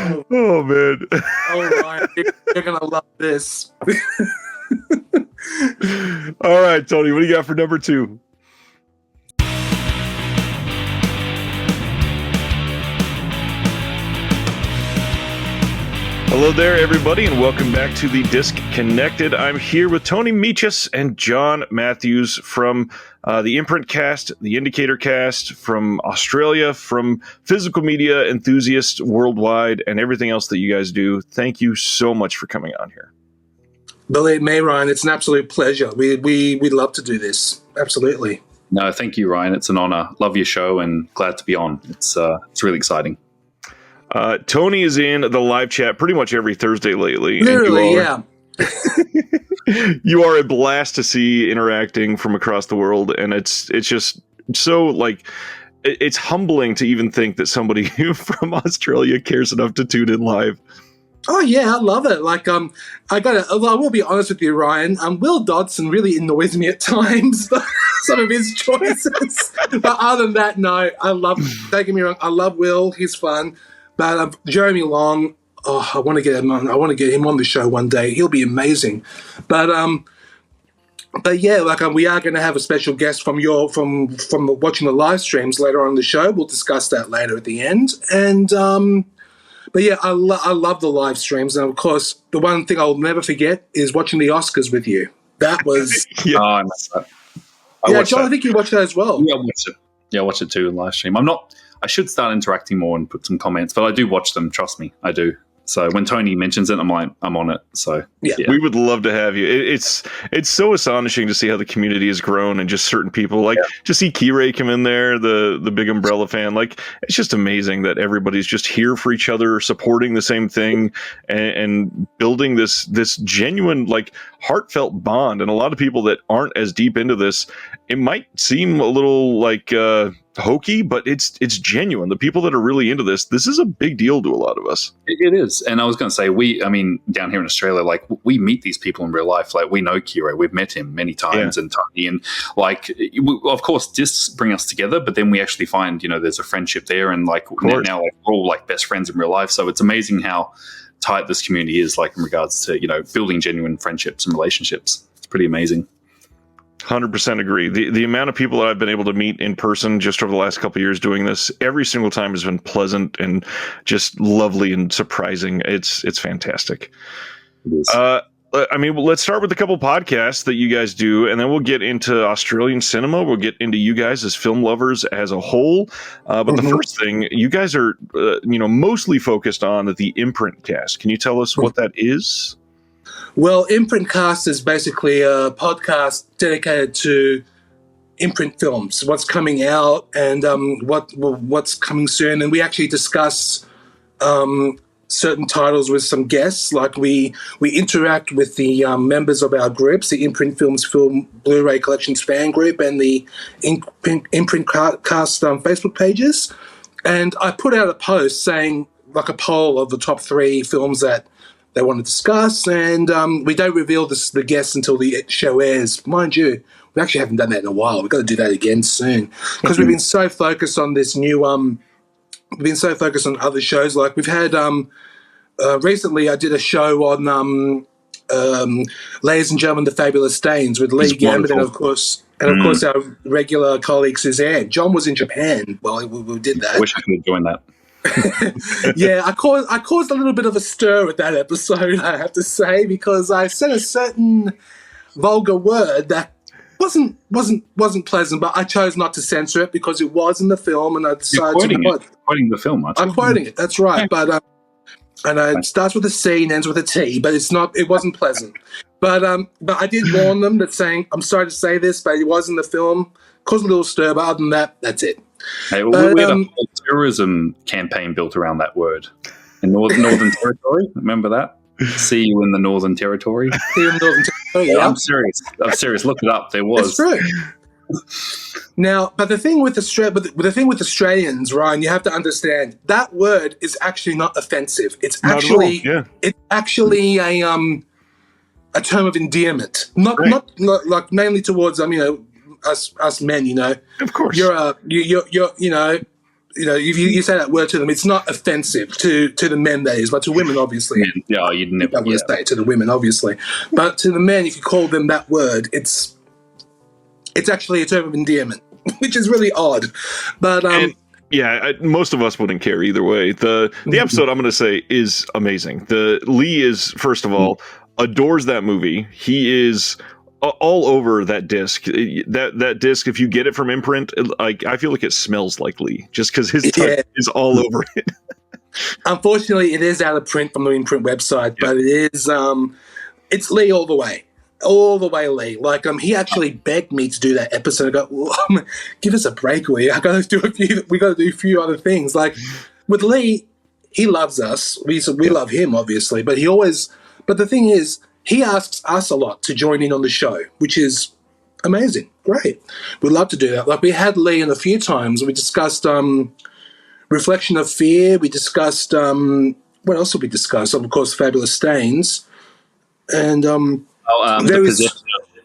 Oh, man. Oh, Ryan, you're going to love this. All right, Tony, what do you got for number 2? Hello there, everybody, and welcome back to the Disc Connected. I'm here with Tony Michas and John Mathews from the Imprint Cast, the Indicator Cast, from Australia, from Physical Media Enthusiasts Worldwide, and everything else that you guys do. Thank you so much for coming on here. Believe me, Ryan, it's an absolute pleasure. We love to do this. Absolutely. No, thank you, Ryan. It's an honor. Love your show and glad to be on. It's really exciting. Tony is in the live chat pretty much every Thursday lately. Literally, yeah. You are a blast to see interacting from across the world, and it's just so, like, it's humbling to even think that somebody from Australia cares enough to tune in live. Oh yeah, I love it. Like, I will be honest with you, Ryan. Will Dodson really annoys me at times. Some of his choices, but other than that, no, I love. Don't get me wrong, I love Will. He's fun. But Jeremy Long, I want to get him on. I want to get him on the show one day. He'll be amazing. But yeah, like we are going to have a special guest from watching the live streams later on in the show. We'll discuss that later at the end. And but yeah, I love the live streams, and of course, the one thing I'll never forget is watching the Oscars with you. That was yeah. Oh, I missed that. John, I think you watched that as well. Yeah, I watched it. Yeah, I watched it too in live stream. I should start interacting more and put some comments, but I do watch them. Trust me, I do. So when Tony mentions it, I'm like, I'm on it. So yeah. We would love to have you. It's so astonishing to see how the community has grown, and just certain people, like to see Key-Ray come in there, the big Umbrella fan. Like, it's just amazing that everybody's just here for each other, supporting the same thing, and building this genuine, like, heartfelt bond. And a lot of people that aren't as deep into this, it might seem a little like hokey, but it's genuine. The people that are really into this is a big deal to a lot of us. It is. And I was going to say, down here in Australia, like, we meet these people in real life. Like, we know Kira, we've met him many times, and Tony, and like, of course, discs bring us together, but then we actually find, there's a friendship there, and like now, like, we're all like best friends in real life. So it's amazing how tight this community is, like, in regards to, building genuine friendships and relationships. It's pretty amazing. 100% agree. The amount of people that I've been able to meet in person just over the last couple of years doing this, every single time has been pleasant and just lovely and surprising. It's fantastic. It is. Let's start with a couple podcasts that you guys do, and then we'll get into Australian cinema. We'll get into you guys as film lovers as a whole. But the first thing, you guys are, mostly focused on the Imprint Cast. Can you tell us what that is? Well, Imprint Cast is basically a podcast dedicated to Imprint Films, what's coming out and what's coming soon. And we actually discuss certain titles with some guests. Like we interact with the members of our groups, the Imprint Films Film Blu-ray Collections fan group and the Imprint Cast Facebook pages. And I put out a post saying, like, a poll of the top 3 films that they want to discuss, and we don't reveal the guests until the show airs. Mind you, we actually haven't done that in a while. We've got to do that again soon, because we've been so focused on this new we've been so focused on other shows. Like, we've had recently I did a show on Ladies and Gentlemen, The Fabulous Stains with Lee Gambit, and of course our regular colleague Suzanne. John was in Japan while we did that. I wish I could have joined that. Yeah, I caused a little bit of a stir with that episode, I have to say, because I said a certain vulgar word that wasn't pleasant, but I chose not to censor it because it was in the film, and I decided to quoting the film. I'm quoting it. That's right, but it starts with a C and ends with a T, but it wasn't pleasant. But I did warn them that saying, I'm sorry to say this, but it was in the film, caused a little stir, but other than that, that's it. Hey, we had a whole tourism campaign built around that word in Northern Territory. Remember that? See you in the Northern Territory. See you in the Northern Territory. Yeah. I'm serious. Look it up. There was. That's true. Now, but the thing with Australians, Ryan, you have to understand that word is actually not offensive. It's actually a term of endearment, not like mainly towards us men. Of course, you're you say that word to them, it's not offensive to the men, that is, but to women, obviously. Yeah, you'd never. I'm going to say it to the women, obviously, but to the men, if you call them that word, it's actually a term of endearment, which is really odd. But most of us wouldn't care either way. The episode, I'm going to say, is amazing. Lee is, first of all, adores that movie. He is all over that disc. That disc, if you get it from Imprint, I feel like it smells like Lee, just because his touch is all over it. Unfortunately, it is out of print from the Imprint website, but it is it's Lee all the way. All the way, Lee. Like, he actually begged me to do that episode. I go, give us a break, Lee. We got to do a few other things. Like, with Lee, he loves us. We love him, obviously, but the thing is, he asks us a lot to join in on the show, which is amazing. Great. We'd love to do that. Like, we had Lee in a few times. We discussed Reflection of Fear. We discussed, what else did we discuss? Of course, Fabulous Stains. And the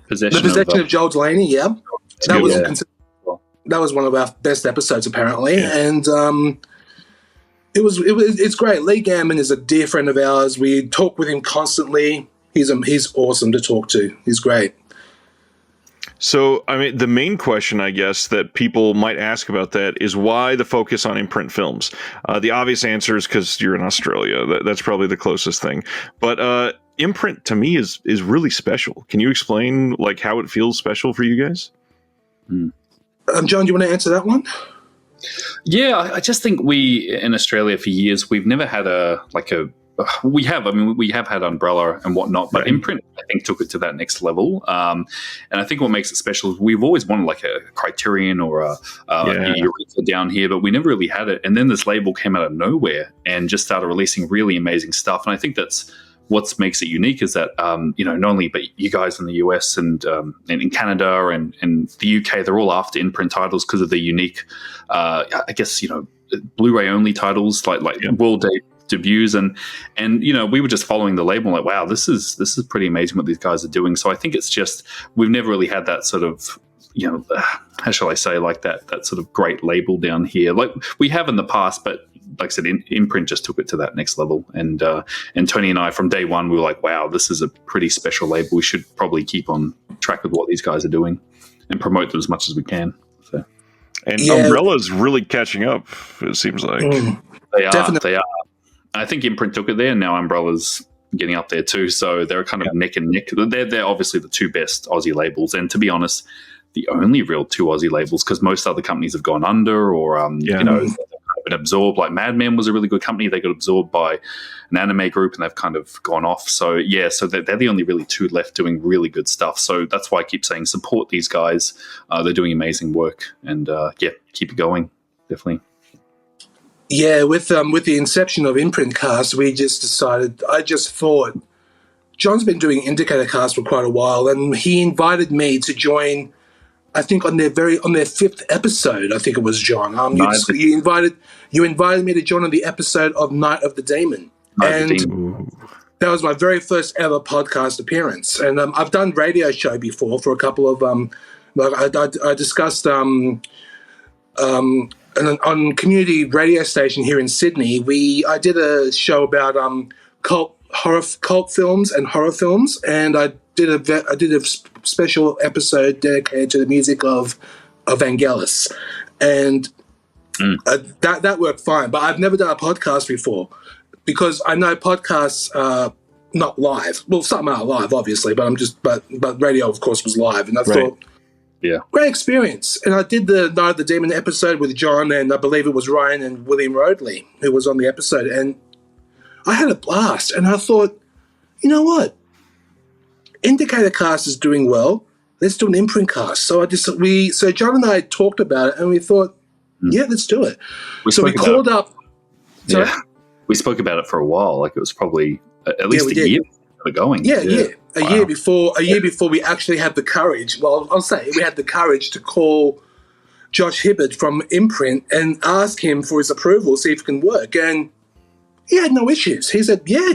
possession of Joel Delaney, yeah. That was one of our best episodes, apparently. Yeah. And it's great. Lee Gammon is a dear friend of ours. We talk with him constantly. He's awesome to talk to. He's great. So, I mean, the main question, I guess, that people might ask about that is why the focus on Imprint Films? The obvious answer is because you're in Australia. That's probably the closest thing. But Imprint, to me, is really special. Can you explain, like, how it feels special for you guys? John, do you want to answer that one? Yeah, I just think we, in Australia for years, we've never had we have had Umbrella and whatnot, but Imprint, I think, took it to that next level. And I think what makes it special is we've always wanted like a Criterion or a Eureka down here, but we never really had it. And then this label came out of nowhere and just started releasing really amazing stuff. And I think that's what makes it unique is that, not only but you guys in the US and in Canada and the UK, they're all after Imprint titles because of the unique, I guess, Blu-ray only titles like world debuts and we were just following the label like, wow, this is pretty amazing what these guys are doing. So I think it's just we've never really had that sort of how shall I say, like that sort of great label down here. Like we have in the past, but like I said, Imprint just took it to that next level. And Tony and I, from day one, we were like, wow, this is a pretty special label. We should probably keep on track with what these guys are doing and promote them as much as we can. So. And Umbrella's really catching up, it seems like. They are. I think Imprint took it there, and now Umbrella's getting up there too. So they're kind of neck and neck. They're obviously the two best Aussie labels, and to be honest, the only real two Aussie labels, because most other companies have gone under or been absorbed. Like Mad Men was a really good company. They got absorbed by an anime group, and they've kind of gone off. So so they're the only really two left doing really good stuff. So that's why I keep saying support these guys. They're doing amazing work, and keep it going. Definitely. Yeah, with the inception of Imprint Cast, we just decided. I just thought John's been doing Indicator Cast for quite a while, and he invited me to join. I think on their fifth episode, I think it was John. You invited me to join on the episode of Night of the Demon, that was my very first ever podcast appearance. And I've done radio show before for a couple of I discussed on community radio station here in Sydney. I did a show about cult films and horror films, and I did a special episode dedicated to the music of Vangelis, and that worked fine. But I've never done a podcast before because I know podcasts are not live. Well, some are live, obviously, but radio, of course, was live, and I thought. Yeah, great experience. And I did the Night of the Demon episode with John, and I believe it was Ryan and William Rodley who was on the episode, and I had a blast. And I thought, you know what? Indicator Cast is doing well. Let's do an Imprint Cast. So John and I talked about it, and we thought, yeah, let's do it. We called up. Sorry? Yeah, we spoke about it for a while. Like it was probably at least a year going. Yeah. A year before we actually had the courage. Well, I'll say we had the courage to call Josh Hibbert from Imprint and ask him for his approval, see if it can work. And he had no issues. He said, "Yeah,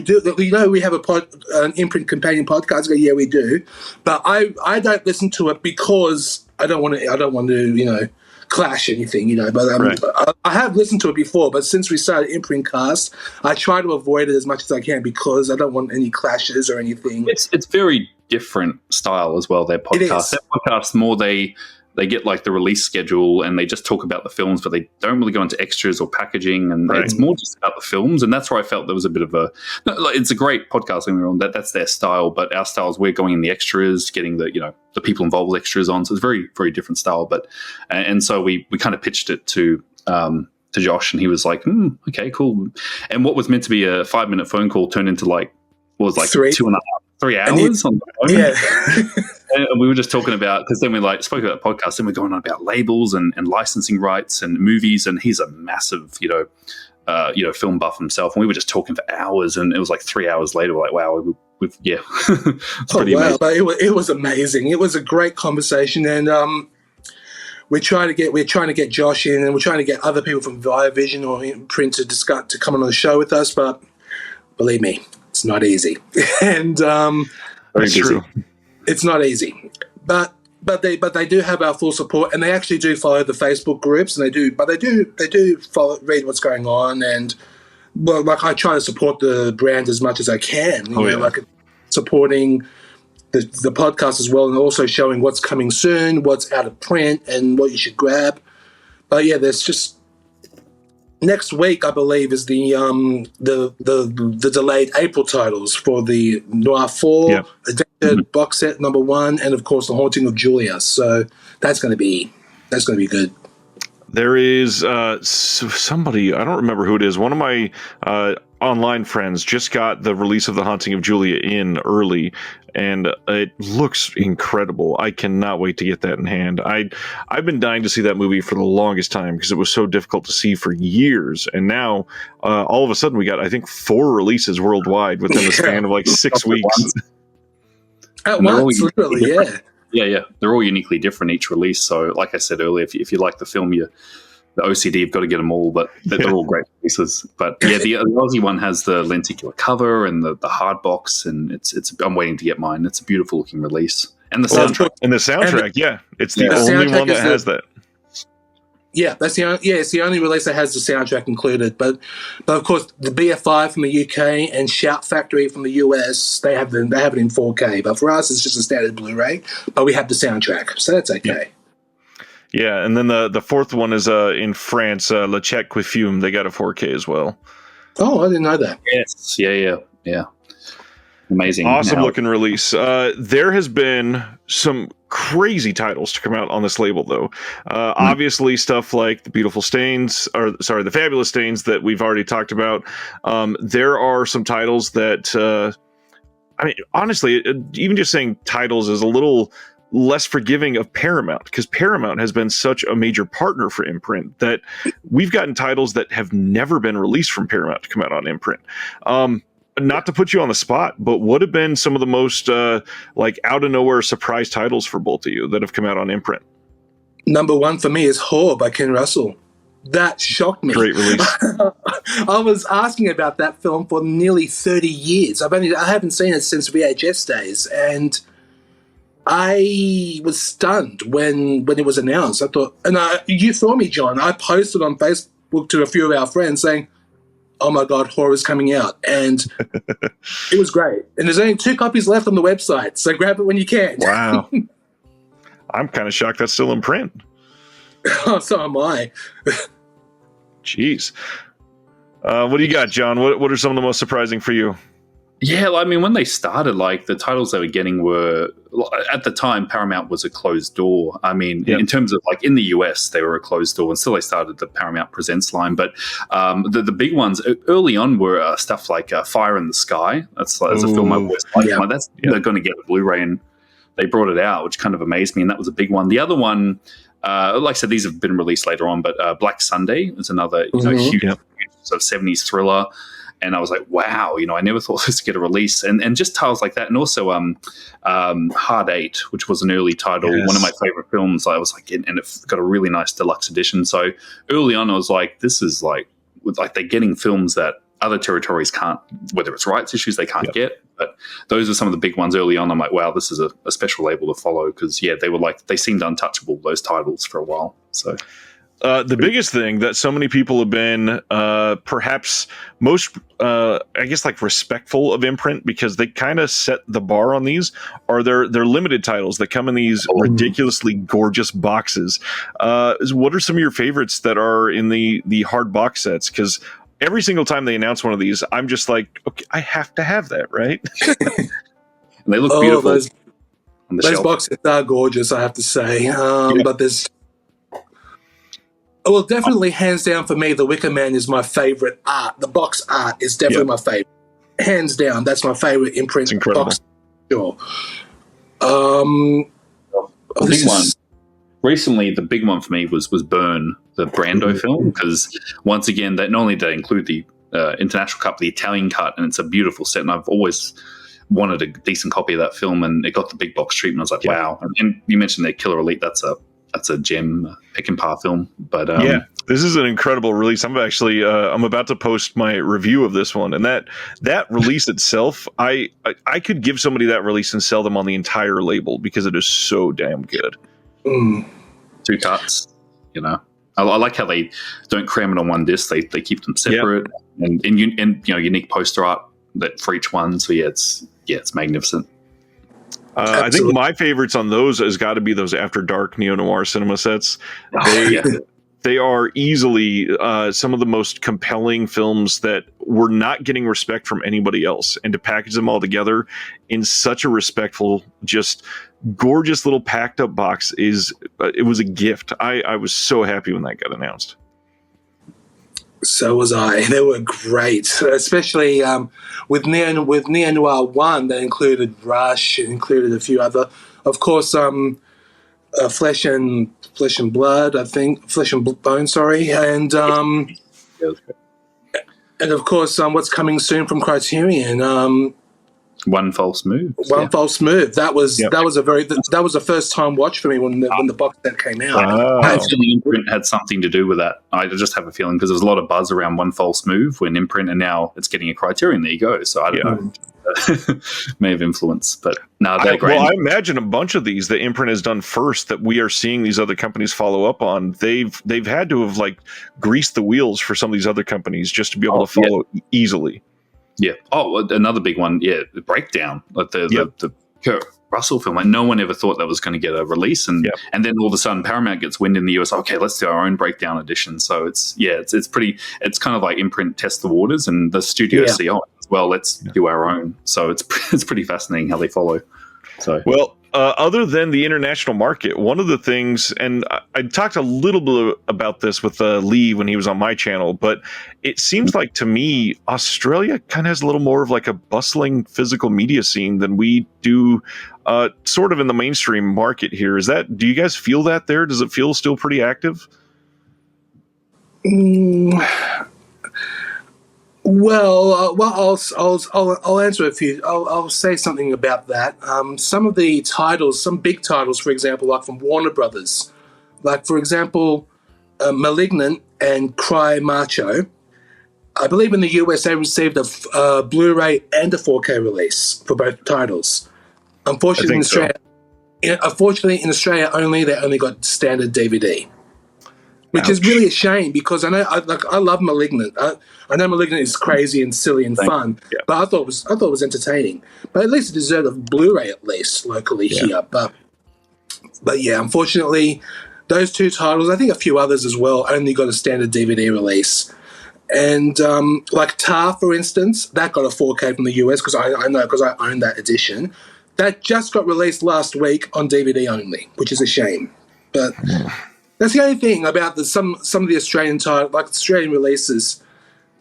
we have an Imprint companion podcast." I go, "Yeah, we do," but I don't listen to it because I don't want to clash anything, But Right. I have listened to it before, but since we started Imprint Cast, I try to avoid it as much as I can because I don't want any clashes or anything. It's very different style as well. Their podcast, more they get like the release schedule and they just talk about the films, but they don't really go into extras or packaging, and it's more just about the films. And that's where I felt there was a bit of it's a great podcast. That's their style, but our style is we're going in the extras, getting the people involved with extras on. So it's very, very different style. But and so we kind of pitched it to Josh, and he was like, okay, cool. And what was meant to be a 5-minute phone call turned into 3 hours on the phone. Yeah. And we were just talking about, because then we spoke about the podcast, and we're going on about labels and licensing rights and movies, and he's a massive film buff himself, and we were just talking for hours, and it was 3 hours later we're like, wow, it's pretty amazing. But it was amazing. It was a great conversation, and we're trying to get Josh in, and we're trying to get other people from Vision or Imprint to come on the show with us, but believe me, it's not easy. And Very true. It's not easy, but they do have our full support, and they actually do follow the Facebook groups, and they do read what's going on, and I try to support the brand as much as I can, supporting the podcast as well, and also showing what's coming soon, what's out of print, and what you should grab. But yeah, there's just next week, I believe, is the delayed April titles for the Noir 4, Addicted box set number 1, and of course The Haunting of Julia. So that's going to be good. There is somebody, I don't remember who it is. One of my online friends just got the release of The Haunting of Julia in early, and it looks incredible. I cannot wait to get that in hand. I've been dying to see that movie for the longest time because it was so difficult to see for years, and now all of a sudden we got, I think, 4 releases worldwide within the span of 6 weeks. At once, literally, yeah. Yeah. They're all uniquely different each release. So, like I said earlier, if you like the film, the OCD, you've got to get them all, but they're all great releases. But yeah, the Aussie one has the lenticular cover and the hard box, and it's. I'm waiting to get mine. It's a beautiful looking release, and the soundtrack. And the soundtrack, it's the only one that has that. Yeah, it's the only release that has the soundtrack included. But of course, the BFI from the UK and Shout Factory from the US, they have it in 4K. But for us, it's just a standard Blu-ray. But we have the soundtrack, so that's okay. Yeah, and then the fourth one is in France, Le Check with Fume. They got a 4K as well. Oh, I didn't know that. Yes, yeah. Amazing. Awesome looking release. There has been some crazy titles to come out on this label, though. Obviously, stuff like the the Fabulous Stains that we've already talked about. There are some titles that, honestly, even just saying titles is a little less forgiving of Paramount, because Paramount has been such a major partner for Imprint that we've gotten titles that have never been released from Paramount to come out on Imprint. Not to put you on the spot, but what have been some of the most out of nowhere surprise titles for both of you that have come out on Imprint? Number 1 for me is Whore by Ken Russell. That shocked me. Great release. I was asking about that film for nearly 30 years. I haven't seen it since VHS days, and I was stunned when it was announced. I thought, and you saw me, John. I posted on Facebook to a few of our friends saying, oh my God, Horror's coming out. And it was great. And there's only 2 copies left on the website, so grab it when you can. Wow. I'm kind of shocked that's still in print. Oh, so am I. Jeez. What do you got, John? What are some of the most surprising for you? Yeah, when they started, the titles they were getting were, at the time, Paramount was a closed door. In terms of, in the US, they were a closed door, and still they started the Paramount Presents line. But the big ones early on were stuff like Fire in the Sky. That's a film I always liked. They're going to get a Blu-ray, and they brought it out, which kind of amazed me, and that was a big one. The other one, like I said, these have been released later on, but Black Sunday is another huge sort of 70s thriller. And I was like, wow, I never thought this would get a release. And just titles like that. And also Hard 8, which was an early title, one of my favorite films. I was like, and it got a really nice deluxe edition. So early on, I was like, this is like they're getting films that other territories can't, whether it's rights issues, they can't get. But those are some of the big ones early on. I'm like, wow, this is a special label to follow because, they seemed untouchable, those titles, for a while. So the biggest thing that so many people have been perhaps most, I guess, like respectful of Imprint because they kind of set the bar on these are their limited titles that come in these ridiculously gorgeous boxes. What are some of your favorites that are in the hard box sets? Because every single time they announce one of these, I'm just like, okay, I have to have that, right? And they look beautiful. Those boxes are gorgeous, I have to say. But there's... Well, definitely, hands down for me, the Wicker Man is my favorite art. The box art is definitely my favorite. Hands down, that's my favorite Imprint box. Sure. The big one. Recently, the big one for me was Burn, the Brando film, because once again, not only did they include the International cut, but the Italian cut, and it's a beautiful set, and I've always wanted a decent copy of that film, and it got the big box treatment. I was like, wow. And you mentioned that Killer Elite, that's a gem Peckinpah film. But this is an incredible release. I'm actually I'm about to post my review of this one, and that release itself, I could give somebody that release and sell them on the entire label because it is so damn good. 2 cuts, I like how they don't cram it on one disc. They keep them separate and unique poster art that for each one. So it's magnificent. I think my favorites on those has got to be those After Dark neo-noir cinema sets. They are easily some of the most compelling films that were not getting respect from anybody else. And to package them all together in such a respectful, just gorgeous little packed up box it was a gift. I was so happy when that got announced. So was I. They were great, especially with Neo Noir 1. They included Rush, it included a few other, of course, Flesh and Blood. I think Flesh and Bone. Sorry, and of course, what's coming soon from Criterion. One False Move. False Move. That was a first time watch for me when the box set came out. I had a feeling Imprint had something to do with that. I just have a feeling because there's a lot of buzz around One False Move when Imprint, and now it's getting a Criterion. There you go. So I don't know. May have influenced, but no, they're great. Well, I imagine a bunch of these that Imprint has done first that we are seeing these other companies follow up on. They've had to have greased the wheels for some of these other companies just to be able to follow easily. Yeah. Oh, another big one. Yeah, the Breakdown, the Kurt Russell film. No one ever thought that was going to get a release, and then all of a sudden Paramount gets wind in the US. Okay, let's do our own Breakdown edition. So it's pretty. It's kind of like Imprint test the waters, and the studios see well, let's do our own. So it's pretty fascinating how they follow. So other than the international market, one of the things, and I talked a little bit about this with Lee when he was on my channel, but it seems like to me, Australia kind of has a little more of a bustling physical media scene than we do sort of in the mainstream market here. Do you guys feel that there? Does it feel still pretty active? Well, I'll answer a few. I'll say something about that. Some of the titles, some big titles, for example, like from Warner Brothers, like for example, Malignant and Cry Macho. I believe in the US they received a Blu-ray and a 4K release for both titles. Unfortunately, in Australia only, they only got standard DVD. Which is really a shame because I love Malignant. I know Malignant is crazy and silly and fun, but I thought it was entertaining. But at least it deserved a Blu-ray at least locally here. But yeah, unfortunately, those 2 titles, I think a few others as well, only got a standard DVD release. And like Tar, for instance, that got a 4K from the US because I know because I own that edition. That just got released last week on DVD only, which is a shame. But that's the only thing about some of the Australian Australian releases.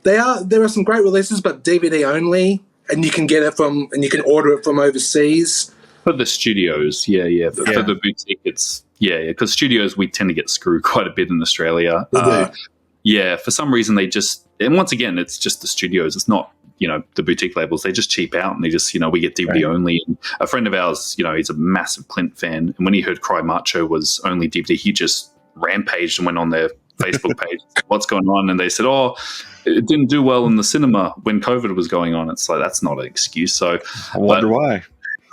There are some great releases, but DVD only, and you can get it you can order it from overseas. For the studios, For the boutique, it's because studios we tend to get screwed quite a bit in Australia. For some reason they just, and once again, it's just the studios. It's not the boutique labels. They just cheap out and they just we get DVD only. And a friend of ours, he's a massive Clint fan, and when he heard Cry Macho was only DVD, he just rampaged and went on their Facebook page, what's going on? And they said, oh, it didn't do well in the cinema when COVID was going on. It's like, that's not an excuse. So I wonder why.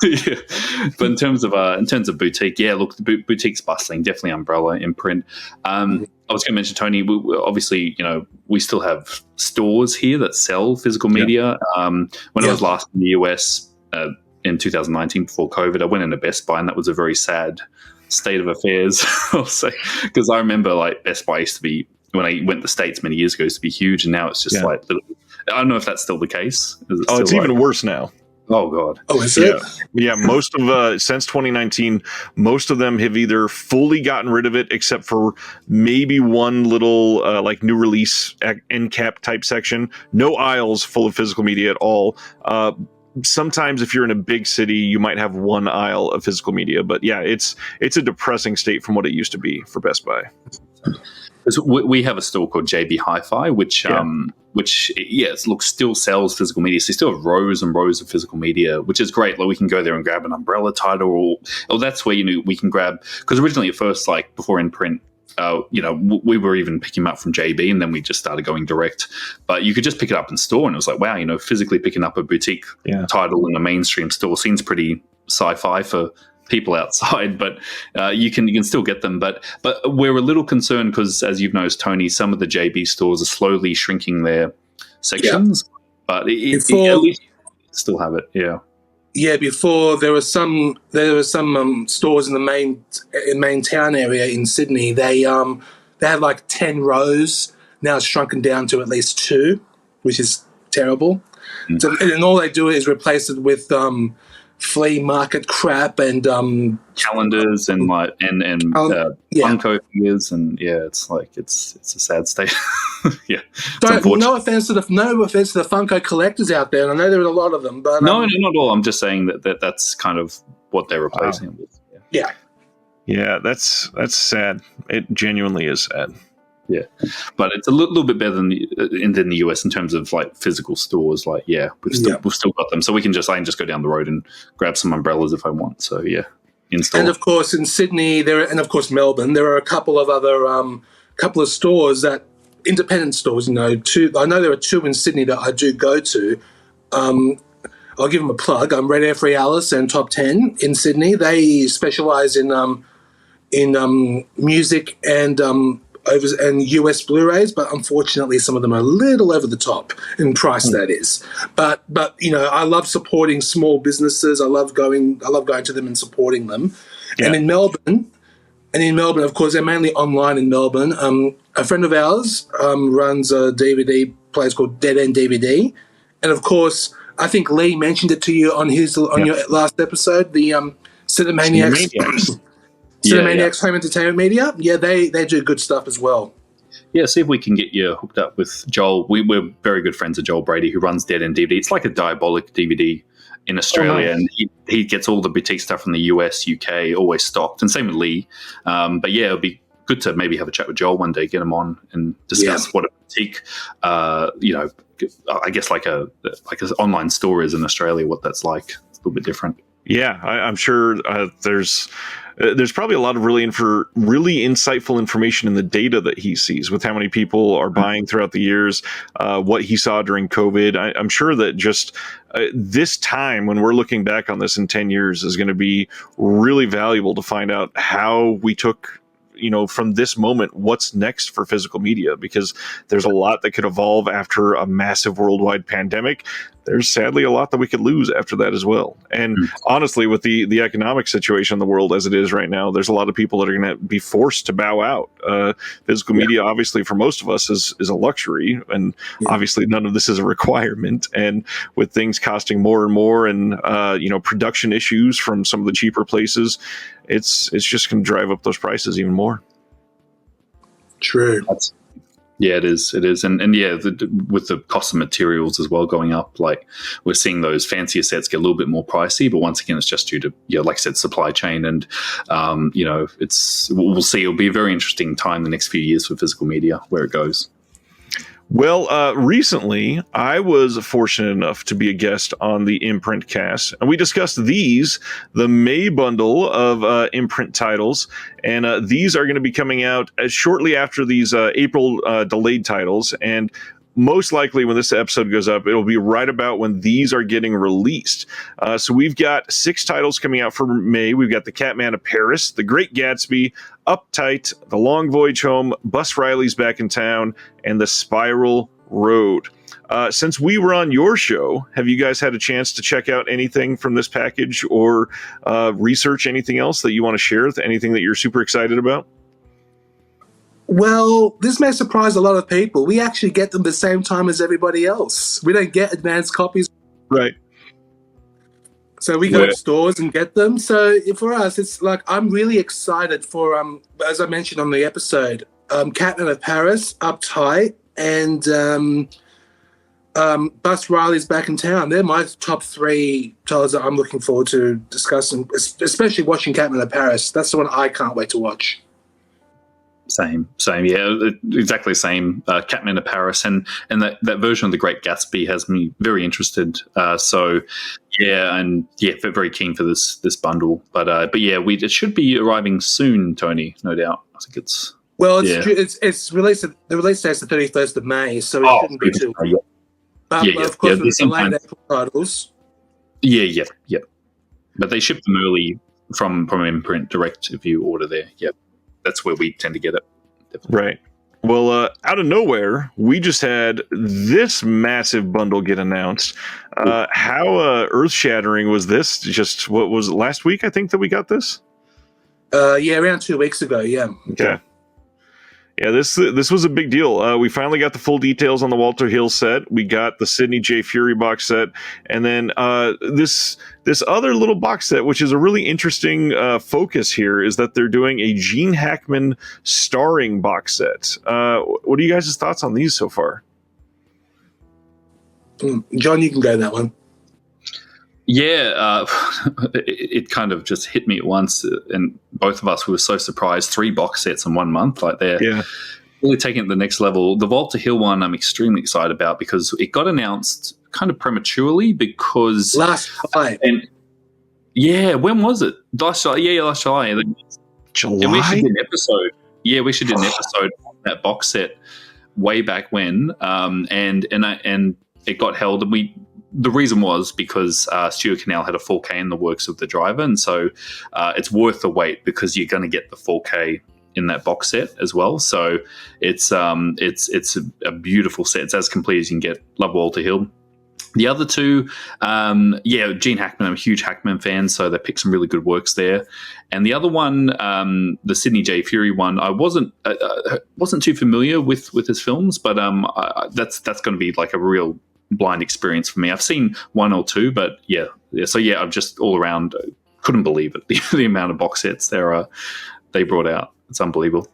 Yeah. But in terms of boutique, yeah, look, the boutique's bustling, definitely Umbrella, Imprint. I was going to mention, Tony, obviously, we still have stores here that sell physical media. When I was last in the US in 2019 before COVID, I went into Best Buy, and that was a very sad state of affairs, I'll say, because I remember like Best Buy used to be, when I went to the States many years ago, used to be huge, and now it's just like, I don't know if that's still the case. It's even worse now. Oh God! Oh, is it? Yeah. Most of since 2019, most of them have either fully gotten rid of it, except for maybe one little like new release end cap type section. No aisles full of physical media at all. Sometimes, if you're in a big city, you might have one aisle of physical media. But yeah, it's a depressing state from what it used to be for Best Buy. We have a store called JB Hi-Fi, which still sells physical media. So you still have rows and rows of physical media, which is great. Like we can go there and grab an Umbrella title, or that's where we can grab, because originally at first, like before Imprint, we were even picking them up from JB, and then we just started going direct. But you could just pick it up in store, and it was like, wow, physically picking up a boutique title in a mainstream store seems pretty sci-fi for people outside, but you can still get them. But we're a little concerned because, as you've noticed, Tony, some of the JB stores are slowly shrinking their sections, but at least you still have it. Yeah. Yeah, before there were some stores in the main town area in Sydney. They had like 10 rows. Now it's shrunken down to at least 2, which is terrible. So, and all they do is replace it with flea market crap and calendars and Funko figures, and it's a sad state. No offense to the Funko collectors out there, and I know there are a lot of them, but no, not at all. I'm just saying that's kind of what they're replacing it with. Yeah, that's sad. It genuinely is sad. Yeah, but it's a little bit better than the US in terms of like physical stores. Like, we've still got them, so I can just go down the road and grab some umbrellas if I want. So in store. And of course, in Sydney and of course Melbourne, there are a couple of other couple of stores independent stores. Two. I know there are 2 in Sydney that I do go to. I'll give them a plug. Red Air Free Alice and Top 10 in Sydney. They specialize in music and US Blu-rays, but unfortunately some of them are a little over the top in price. That is, but I love supporting small businesses. I love going to them and supporting them. And in Melbourne, of course, they're mainly online in Melbourne. A friend of ours runs a DVD place called Dead End DVD, and of course, I think Lee mentioned it to you on your last episode, the Cinemaniacs. Cinemaniacs Home Entertainment Media, they do good stuff as well. Yeah, see if we can get you hooked up with Joel. We're very good friends of Joel Brady, who runs Dead End DVD. It's like a Diabolic DVD in Australia, and he gets all the boutique stuff from the US, UK, always stocked, and same with Lee. But it'll be good to maybe have a chat with Joel one day, get him on and discuss what a boutique, I guess like an online store is in Australia, what that's like. It's a little bit different. Yeah, I'm sure there's probably a lot of really insightful information in the data that he sees with how many people are buying throughout the years, what he saw during COVID. I'm sure that just this time when we're looking back on this in 10 years is going to be really valuable to find out how we took, from this moment, what's next for physical media, because there's a lot that could evolve after a massive worldwide pandemic. There's sadly a lot that we could lose after that as well. And honestly, with the economic situation in the world as it is right now, there's a lot of people that are going to be forced to bow out. Physical media, obviously, for most of us is a luxury, and obviously none of this is a requirement. And with things costing more and more, and production issues from some of the cheaper places, it's just going to drive up those prices even more. True. It is. And with the cost of materials as well going up, like we're seeing those fancier sets get a little bit more pricey, but once again, it's just due to, like I said, supply chain. And, we'll see. It'll be a very interesting time the next few years for physical media, where it goes. Well, recently I was fortunate enough to be a guest on the Imprint cast, and we discussed the May bundle of Imprint titles, and these are going to be coming out shortly after these April delayed titles, and most likely when this episode goes up, it'll be right about when these are getting released. So we've got 6 titles coming out for May. We've got The Catman of Paris, The Great Gatsby, Uptight, The Long Voyage Home, Bus Riley's Back in Town, and The Spiral Road. Since we were on your show, have you guys had a chance to check out anything from this package or research anything else that you want to share? Anything that you're super excited about? Well, this may surprise a lot of people. We actually get them the same time as everybody else. We don't get advanced copies. Right. So we go to stores and get them. So for us, it's like I'm really excited for, as I mentioned on the episode, Catman of Paris, Uptight, and Bus Riley's Back in Town. They're my top 3 titles that I'm looking forward to discussing, especially watching Catman of Paris. That's the one I can't wait to watch. Same, yeah, exactly the same. Catman of Paris and that version of The Great Gatsby has me very interested. So very keen for this bundle. But yeah, it should be arriving soon, Tony. No doubt. I think it's it's released. The release date is the 31st of May, so it shouldn't be too. But of course, with the late April titles. Yeah. But they ship them early from Imprint direct if you order there. Yep. That's where we tend to get it. Definitely. Right. Well, out of nowhere, we just had this massive bundle get announced. How earth-shattering was this? Just, what was it, last week, I think, that we got this? Around 2 weeks ago, yeah. Okay. Yeah, this was a big deal. We finally got the full details on the Walter Hill set. We got the Sidney J. Furie box set, and then this other little box set, which is a really interesting focus here, is that they're doing a Gene Hackman starring box set. What are you guys' thoughts on these so far? John, you can go that one. Yeah, it kind of just hit me at once, and both of us, we were so surprised. 3 box sets in 1 month, like they're really taking it to the next level. The Walter Hill one I'm extremely excited about because it got announced kind of prematurely because... Last July. And yeah, when was it? Last July. Yeah, last July. July? And we should do an episode. Yeah, we should do an episode on that box set way back when, and it got held, and the reason was because Stuart Canal had a 4K in the works of The Driver, and so it's worth the wait because you're going to get the 4K in that box set as well. So it's a beautiful set. It's as complete as you can get. Love Walter Hill. The other 2, Gene Hackman. I'm a huge Hackman fan, so they picked some really good works there. And the other one, the Sidney J. Furie one, I wasn't too familiar with his films, but that's going to be like a real blind experience for me. I've seen 1 or 2, but I'm just all around couldn't believe it. The amount of box sets they brought out. It's unbelievable.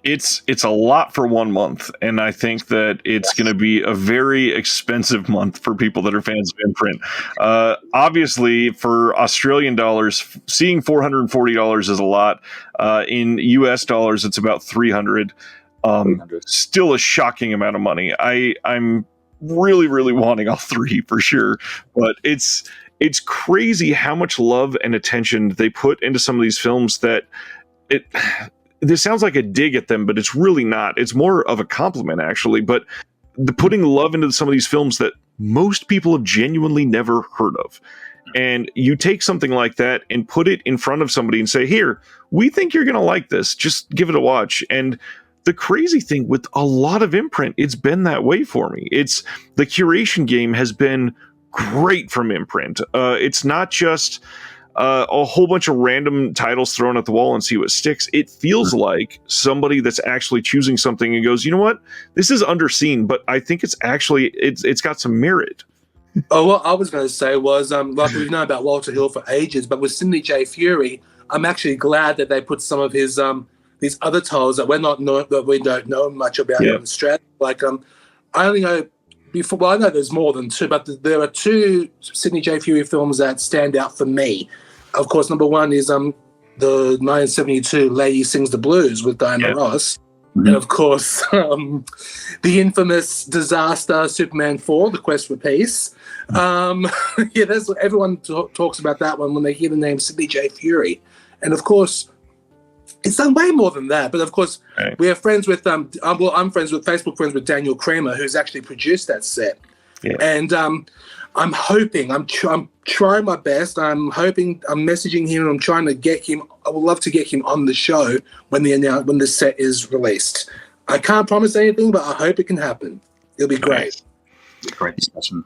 It's a lot for 1 month, and I think that it's going to be a very expensive month for people that are fans of Imprint. Obviously, for Australian dollars, seeing $440 is a lot. In US dollars, it's about $300. Still a shocking amount of money. I'm really, really wanting all 3 for sure, but it's crazy how much love and attention they put into some of these films that this sounds like a dig at them, but it's really not. It's more of a compliment, actually. But the putting love into some of these films that most people have genuinely never heard of. And you take something like that and put it in front of somebody and say, here, we think you're going to like this. Just give it a watch. And the crazy thing with a lot of Imprint, it's been that way for me. It's the curation game has been great from Imprint. It's not just a whole bunch of random titles thrown at the wall and see what sticks. It feels like somebody that's actually choosing something and goes, you know what, this is underseen, but I think it's got some merit. Oh, what I was going to say was, like we've known about Walter Hill for ages, but with Sidney J. Furie, I'm actually glad that they put some of his these other titles that we don't know much about in Australia. Like I only know before. Well, I know there's more than 2, but there are 2 Sidney J. Furie films that stand out for me. Of course, number 1 is the 1972 Lady Sings the Blues with Diana Ross, And of course, the infamous disaster Superman 4, The Quest for Peace. Everyone talks about that one when they hear the name Sidney J. Furie. And of course, it's done way more than that. But of course, we are friends with, I'm Facebook friends with Daniel Kramer, who's actually produced that set. Yeah. And I'm hoping, I'm trying my best. I'm hoping, I'm messaging him, and I'm trying to get him. I would love to get him on the show when the set is released. I can't promise anything, but I hope it can happen. It'll be great. Great discussion.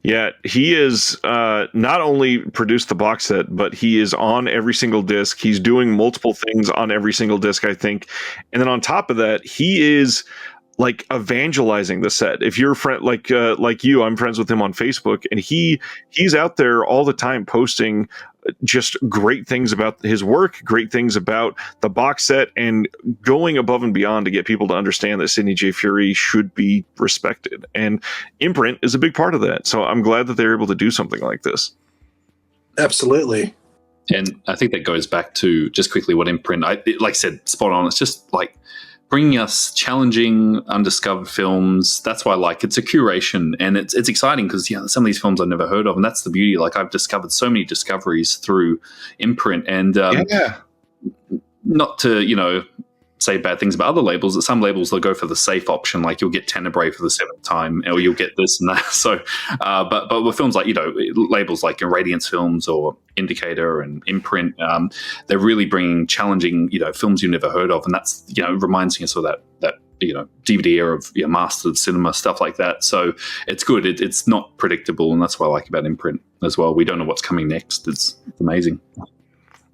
Yeah, he is not only produced the box set, but he is on every single disc. He's doing multiple things on every single disc, I think. And then on top of that, he is like evangelizing the set. If you're a friend like you, I'm friends with him on Facebook, and he's out there all the time posting just great things about his work, great things about the box set, and going above and beyond to get people to understand that Sidney J. Furie should be respected. And Imprint is a big part of that. So I'm glad that they're able to do something like this. Absolutely. And I think that goes back to just quickly what Imprint, like I said, spot on. It's just like bringing us challenging, undiscovered films. That's why it's a curation, and it's exciting because some of these films I've never heard of, and that's the beauty. Like, I've discovered so many discoveries through Imprint, and not to say bad things about other labels. That some labels they'll go for the safe option, like you'll get Tenebrae for the 7th time, or you'll get this and that. So, but with films like labels like Radiance Films or Indicator and Imprint, they're really bringing challenging films you've never heard of, and that's reminds us of that DVD era of mastered cinema, stuff like that. So it's good. It's not predictable, and that's what I like about Imprint as well. We don't know what's coming next. It's amazing.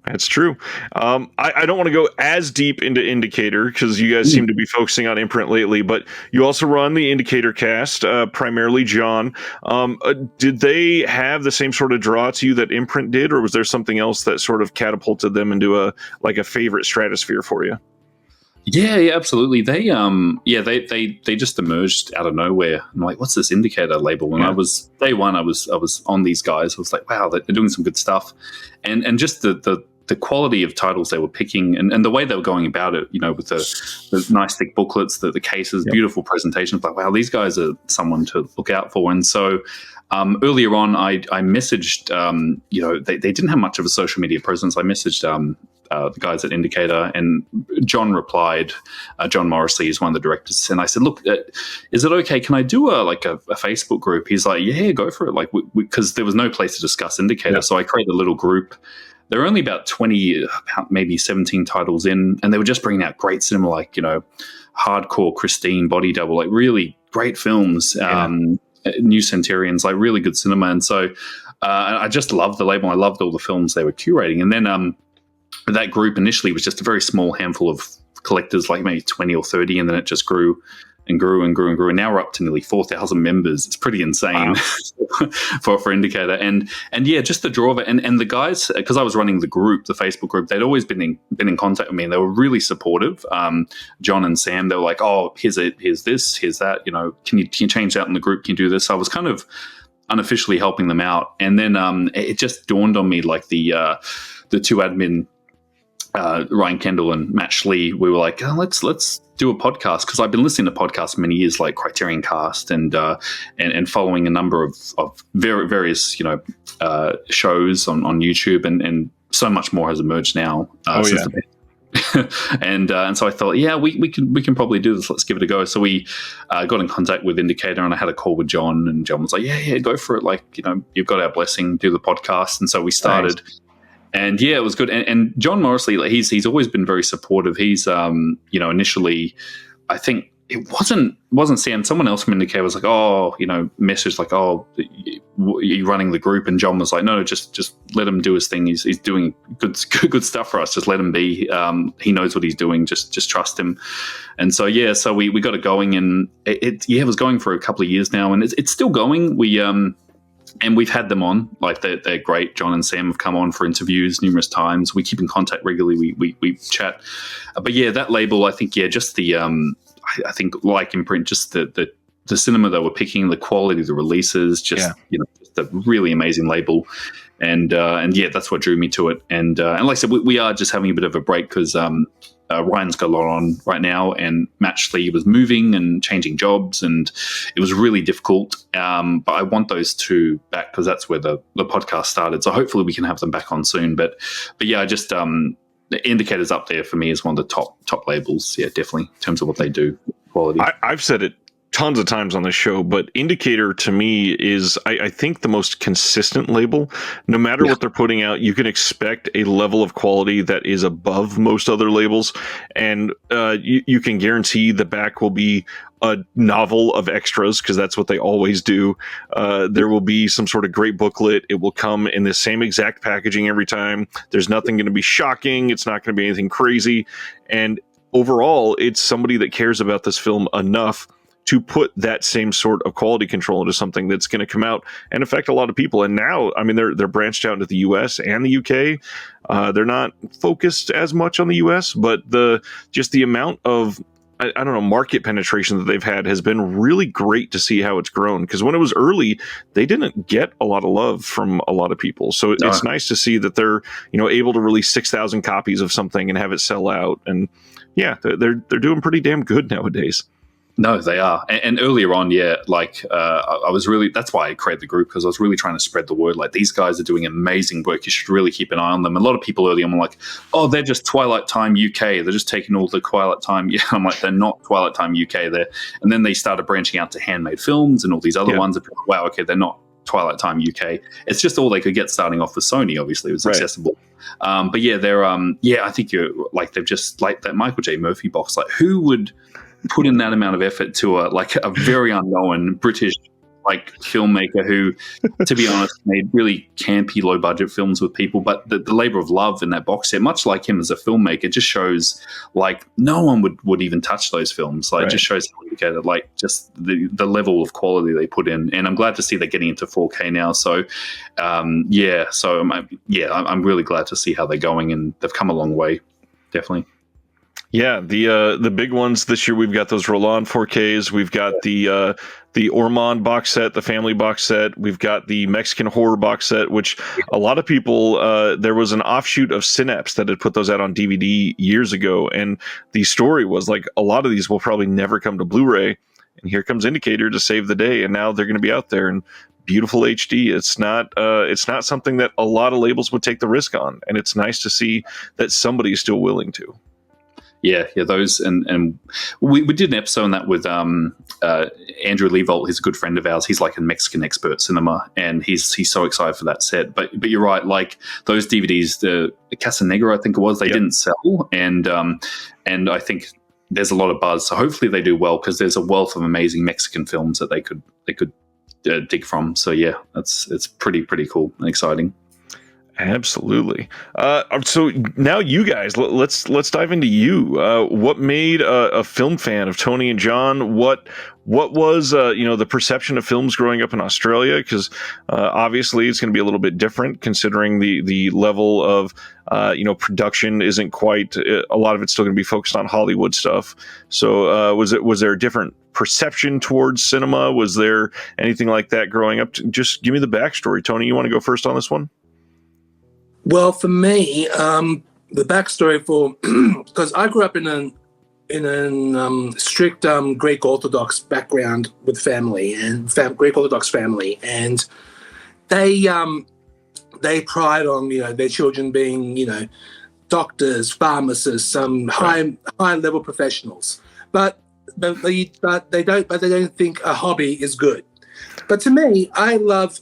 That's true. I don't want to go as deep into Indicator because you guys seem to be focusing on Imprint lately, but you also run the Indicator cast, primarily John. Did they have the same sort of draw to you that Imprint did, or was there something else that sort of catapulted them into a favorite stratosphere for you? Yeah, absolutely. They just emerged out of nowhere. I'm like, what's this Indicator label? And I was day one. I was on these guys. I was like, wow, they're doing some good stuff, and just the quality of titles they were picking and the way they were going about it, with the nice thick booklets, the cases, beautiful presentations. Like, wow, these guys are someone to look out for. And so earlier on, I messaged, they didn't have much of a social media presence. I messaged the guys at Indicator, and John replied. John Morrissey is one of the directors, and I said, "Look, is it okay? Can I do a Facebook group?" He's like, "Yeah, go for it." Like, because there was no place to discuss Indicator, so I created a little group. There were only about 20, maybe 17 titles in, and they were just bringing out great cinema, like Hardcore, Christine, Body Double, like really great films. New Centurions, like really good cinema, and so I just loved the label. I loved all the films they were curating, and then that group initially was just a very small handful of collectors, like maybe 20 or 30, and then it just grew and grew and grew and grew, and now we're up to nearly 4,000 members. It's pretty insane. Wow. for Indicator, and just the draw of it, and the guys, because I was running the group, the Facebook group, they'd always been in contact with me, and they were really supportive. John and Sam, they were like, "Oh, here's this, here's that. Can you change that in the group? Can you do this?" So I was kind of unofficially helping them out, and then it just dawned on me, like the two admin. Ryan Kendall and Matt Schlee, we were like, let's do a podcast, because I've been listening to podcasts many years, like Criterion Cast, and following a number of various shows on YouTube, and so much more has emerged now. Since and so I thought, we can probably do this. Let's give it a go. So we got in contact with Indicator, and I had a call with John, and John was like, yeah, go for it. Like, you've got our blessing, do the podcast. And so we started. Nice. And it was good. And John Morrissey, he's always been very supportive. He's, initially, I think it wasn't Sam. Someone else from Indicator was like, messaged like, "Oh, you running the group?" And John was like, "No, just let him do his thing. He's doing good stuff for us. Just let him be. He knows what he's doing. Just trust him." And so we got it going, and it was going for a couple of years now, and it's still going. And we've had them on, like they're great. John and Sam have come on for interviews numerous times. We keep in contact regularly. We chat. But that label, I think, just the I think, like Imprint, just the cinema they were picking, the quality of the releases, just a really amazing label. And that's what drew me to it. And like I said, we are just having a bit of a break because Ryan's got a lot on right now, and Matt Schley was moving and changing jobs, and it was really difficult. But I want those two back because that's where the podcast started. So hopefully we can have them back on soon. But yeah, just the Indicator's up there for me as one of the top labels. Yeah, definitely in terms of what they do, quality. I've said it tons of times on this show, but Indicator to me is, I think, the most consistent label. No matter what they're putting out, you can expect a level of quality that is above most other labels, and you can guarantee the back will be a novel of extras, because that's what they always do. There will be some sort of great booklet. It will come in the same exact packaging every time. There's nothing going to be shocking. It's not going to be anything crazy. And overall, it's somebody that cares about this film enough to put that same sort of quality control into something that's going to come out and affect a lot of people. And now, I mean, they're branched out into the US and the UK. They're not focused as much on the US, but the amount of, I don't know, market penetration that they've had has been really great to see how it's grown. Because when it was early, they didn't get a lot of love from a lot of people. So it's nice to see that they're, able to release 6,000 copies of something and have it sell out. And yeah, they're doing pretty damn good nowadays. No, they are. And earlier on, I was really, that's why I created the group, because I was really trying to spread the word. Like, these guys are doing amazing work. You should really keep an eye on them. A lot of people early on were like, oh, they're just Twilight Time UK. They're just taking all the Twilight Time. Yeah, I'm like, they're not Twilight Time UK there. And then they started branching out to Handmade Films and all these other ones. And wow, okay, they're not Twilight Time UK. It's just all they could get starting off with Sony, obviously. It was accessible. But yeah, they're, I think you're like, they've just, like that Michael J. Murphy box. Like, who would put in that amount of effort to a very unknown British filmmaker who, to be honest, made really campy, low budget films with people, but the labor of love in that box set, much like him as a filmmaker, just shows no one would even touch those films. Just shows how indicated, just the level of quality they put in. And I'm glad to see they're getting into 4K now. So I'm really glad to see how they're going, and they've come a long way, definitely. Yeah, the big ones this year, we've got those Roland 4Ks. We've got the Ormond box set, the family box set. We've got the Mexican horror box set, which a lot of people, there was an offshoot of Synapse that had put those out on DVD years ago. And the story was a lot of these will probably never come to Blu-ray. And here comes Indicator to save the day. And now they're going to be out there in beautiful HD. It's not something that a lot of labels would take the risk on. And it's nice to see that somebody is still willing to. Yeah, those, and we did an episode on that with Andrew Leavolt. He's a good friend of ours. He's like a Mexican expert cinema, and he's so excited for that set. But you're right, those DVDs, the Casanegra, I think it was, they didn't sell, and I think there's a lot of buzz. So hopefully they do well, because there's a wealth of amazing Mexican films that they could dig from. So yeah, it's pretty cool and exciting. Absolutely. So now you guys, let's dive into you. What made a film fan of Tony and John? What was the perception of films growing up in Australia? Because obviously it's going to be a little bit different, considering the level of production isn't quite. A lot of it's still going to be focused on Hollywood stuff. So was there a different perception towards cinema? Was there anything like that growing up? Just give me the backstory, Tony. You want to go first on this one? Well, for me, the backstory because I grew up in a strict Greek Orthodox background with family and Greek Orthodox family, and they pride on their children being doctors, pharmacists, high level professionals, but they don't think a hobby is good. But to me, I love.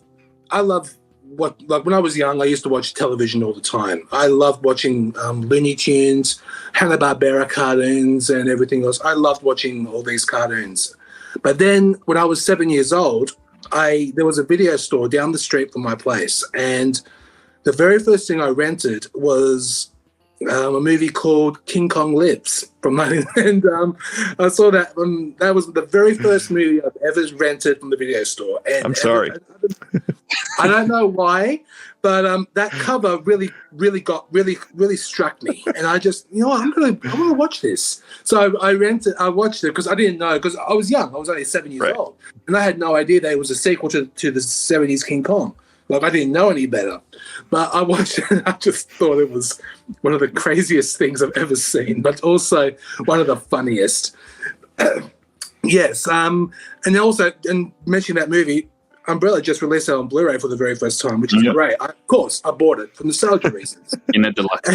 When I was young, I used to watch television all the time. I loved watching Looney Tunes, Hanna-Barbera cartoons, and everything else. I loved watching all these cartoons. But then when I was 7 years old, there was a video store down the street from my place, and the very first thing I rented was a movie called King Kong Lives from and I saw that. That was the very first movie I've ever rented from the video store. And I'm sorry. I don't know why, but that cover really struck me, and I just I want to watch this. So I watched it because I didn't know, because I was young. I was only 7 years old, and I had no idea that it was a sequel to the 70s King Kong. Like, I didn't know any better. But I watched it and I just thought it was one of the craziest things I've ever seen, but also one of the funniest. Yes. And also, and mentioning that movie, Umbrella just released it on Blu-ray for the very first time, which is great. Of course, I bought it for nostalgia reasons. In a deluxe.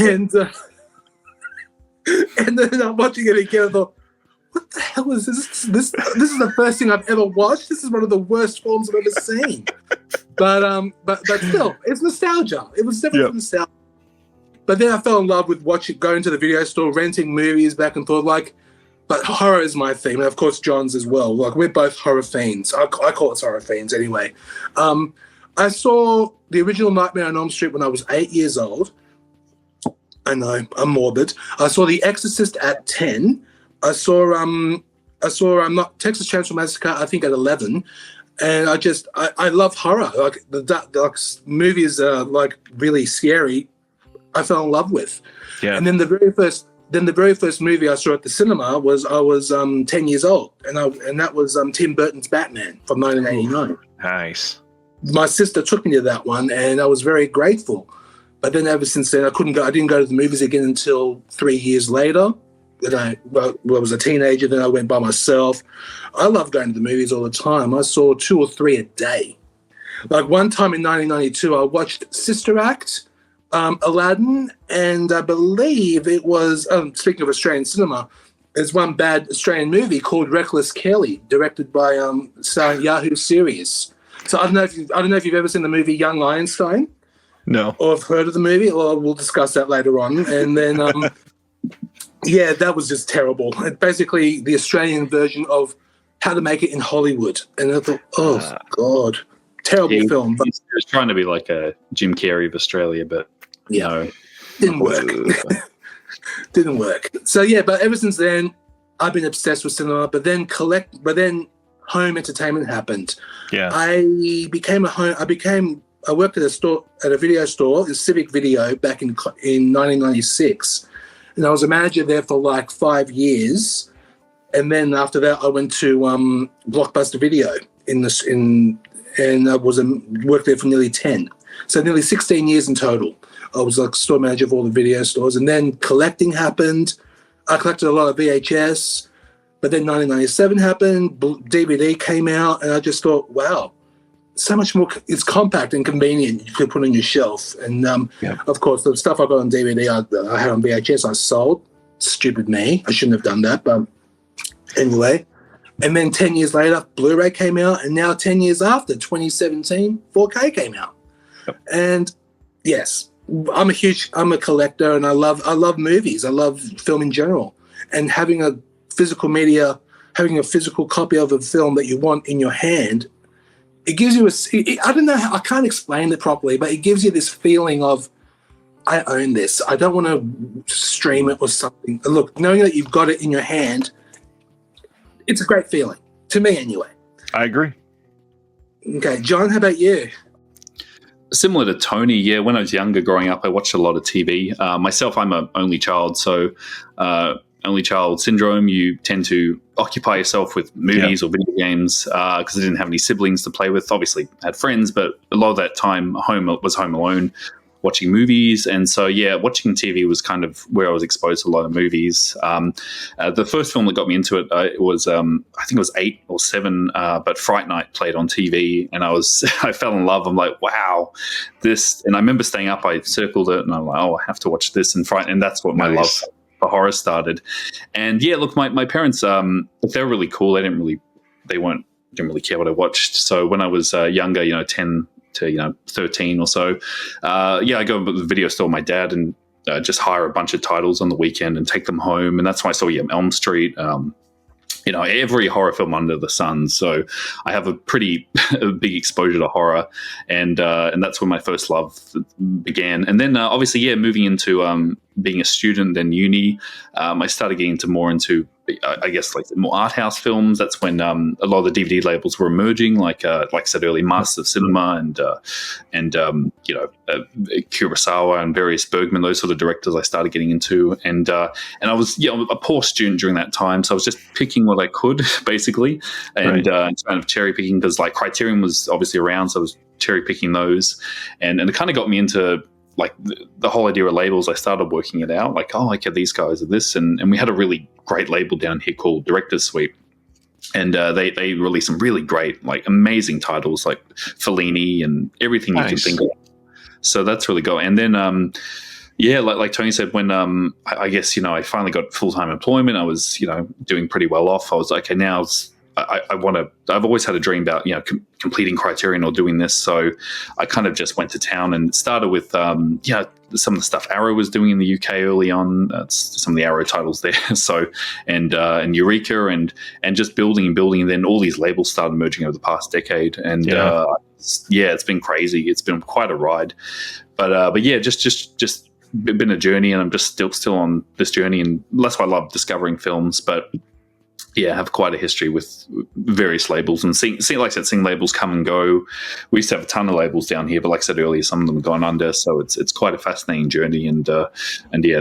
And then I'm watching it again and I thought, what the hell is this? This is the first thing I've ever watched. This is one of the worst films I've ever seen. But still, it's nostalgia. It was definitely nostalgia. But then I fell in love with going to the video store, renting movies back and forth. But horror is my theme, and of course John's as well. Like, we're both horror fiends. I call us horror fiends anyway. I saw the original Nightmare on Elm Street when I was 8 years old. I know, I'm morbid. I saw The Exorcist at 10. I saw Texas Chainsaw Massacre, I think, at 11. And I love horror. Like, the movies are like really scary. I fell in love with. Yeah. And then the very first movie I saw at the cinema was 10 years old, and that was Tim Burton's Batman from 1989. Nice. My sister took me to that one, and I was very grateful. But then ever since then, I didn't go to the movies again until 3 years later. Then I was a teenager. Then I went by myself. I love going to the movies all the time. I saw 2 or 3 a day. Like, one time in 1992, I watched Sister Act, Aladdin, and I believe it was, speaking of Australian cinema, there's one bad Australian movie called Reckless Kelly, directed by Yahoo Serious. So I don't know if you've ever seen the movie Young Einstein. No. Or have heard of the movie. Well, we'll discuss that later on. And then, yeah, that was just terrible. Basically, the Australian version of How to Make It in Hollywood. And I thought, oh, God, terrible film. But He was trying to be like a Jim Carrey of Australia, but no. Didn't work. Didn't work. So, yeah, but ever since then, I've been obsessed with cinema. But then home entertainment happened. Yeah. I worked at a video store, a Civic Video, back in 1996. And I was a manager there for like 5 years. And then after that, I went to Blockbuster Video and I worked there for nearly 10. So nearly 16 years in total. I was like store manager of all the video stores. And then collecting happened. I collected a lot of VHS. But then 1997 happened. DVD came out. And I just thought, wow, so much more. It's compact and convenient. You could put on your shelf. And, of course, the stuff I got on DVD, I had on VHS, I sold. Stupid me. I shouldn't have done that. But anyway. And then 10 years later, Blu-ray came out. And now 10 years after, 2017, 4K came out. Yep. And, yes, I'm a collector, and I love movies. I love film in general. And having a physical copy of a film that you want in your hand, it gives you I don't know how, I can't explain it properly, but it gives you this feeling of, I own this. I don't want to stream it or something. Look, knowing that you've got it in your hand, it's a great feeling. To me, anyway. I agree. Okay, John, how about you? Similar to Tony, yeah. When I was younger, growing up, I watched a lot of TV. Myself, I'm an only child, so only child syndrome. You tend to occupy yourself with movies or video games because I didn't have any siblings to play with. Obviously, I had friends, but a lot of that time was home alone, watching movies. And so, yeah, watching TV was kind of where I was exposed to a lot of movies. The first film that got me into it, was I think it was 8 or 7, but Fright Night played on TV, and I fell in love. I'm like, wow, this. And I remember staying up, I circled it, and I'm like, oh, I have to watch this and Fright. And that's what my love for horror started. And yeah, look, my parents, they were really cool. They didn't really care what I watched. So when I was younger, 10 to 13 or so, I go to the video store with my dad and just hire a bunch of titles on the weekend and take them home. And that's why I saw Elm Street, every horror film under the sun. So I have a pretty big exposure to horror, and that's where my first love began. And then obviously, moving into being a student, then uni, I started getting more into I guess like more art house films. That's when a lot of the DVD labels were emerging, like I said earlier, Masters of Cinema and Kurosawa and various Bergman, those sort of directors I started getting into, and I was a poor student during that time, so I was just picking what I could basically, and kind of cherry picking, because like Criterion was obviously around, so I was cherry picking those, and it kind of got me into like the whole idea of labels. I started working it out, like, oh, okay, these guys are this, and we had a really great label down here called Director's Suite, and they released some really great, like amazing titles like Fellini and everything you can think of. So that's really cool. And then like Tony said, when I guess I finally got full-time employment, I was doing pretty well off. I was like, okay, now I've always had a dream about completing Criterion or doing this, so I kind of just went to town and started with some of the stuff Arrow was doing in the UK early on, some of the Arrow titles there, so and Eureka and just building, and then all these labels started emerging over the past decade, and it's been crazy. It's been quite a ride, but just been a journey, and I'm just still on this journey, and that's why I love discovering films, but. Yeah, I have quite a history with various labels, and seeing labels come and go. We used to have a ton of labels down here, but like I said earlier, some of them have gone under. So it's quite a fascinating journey, and the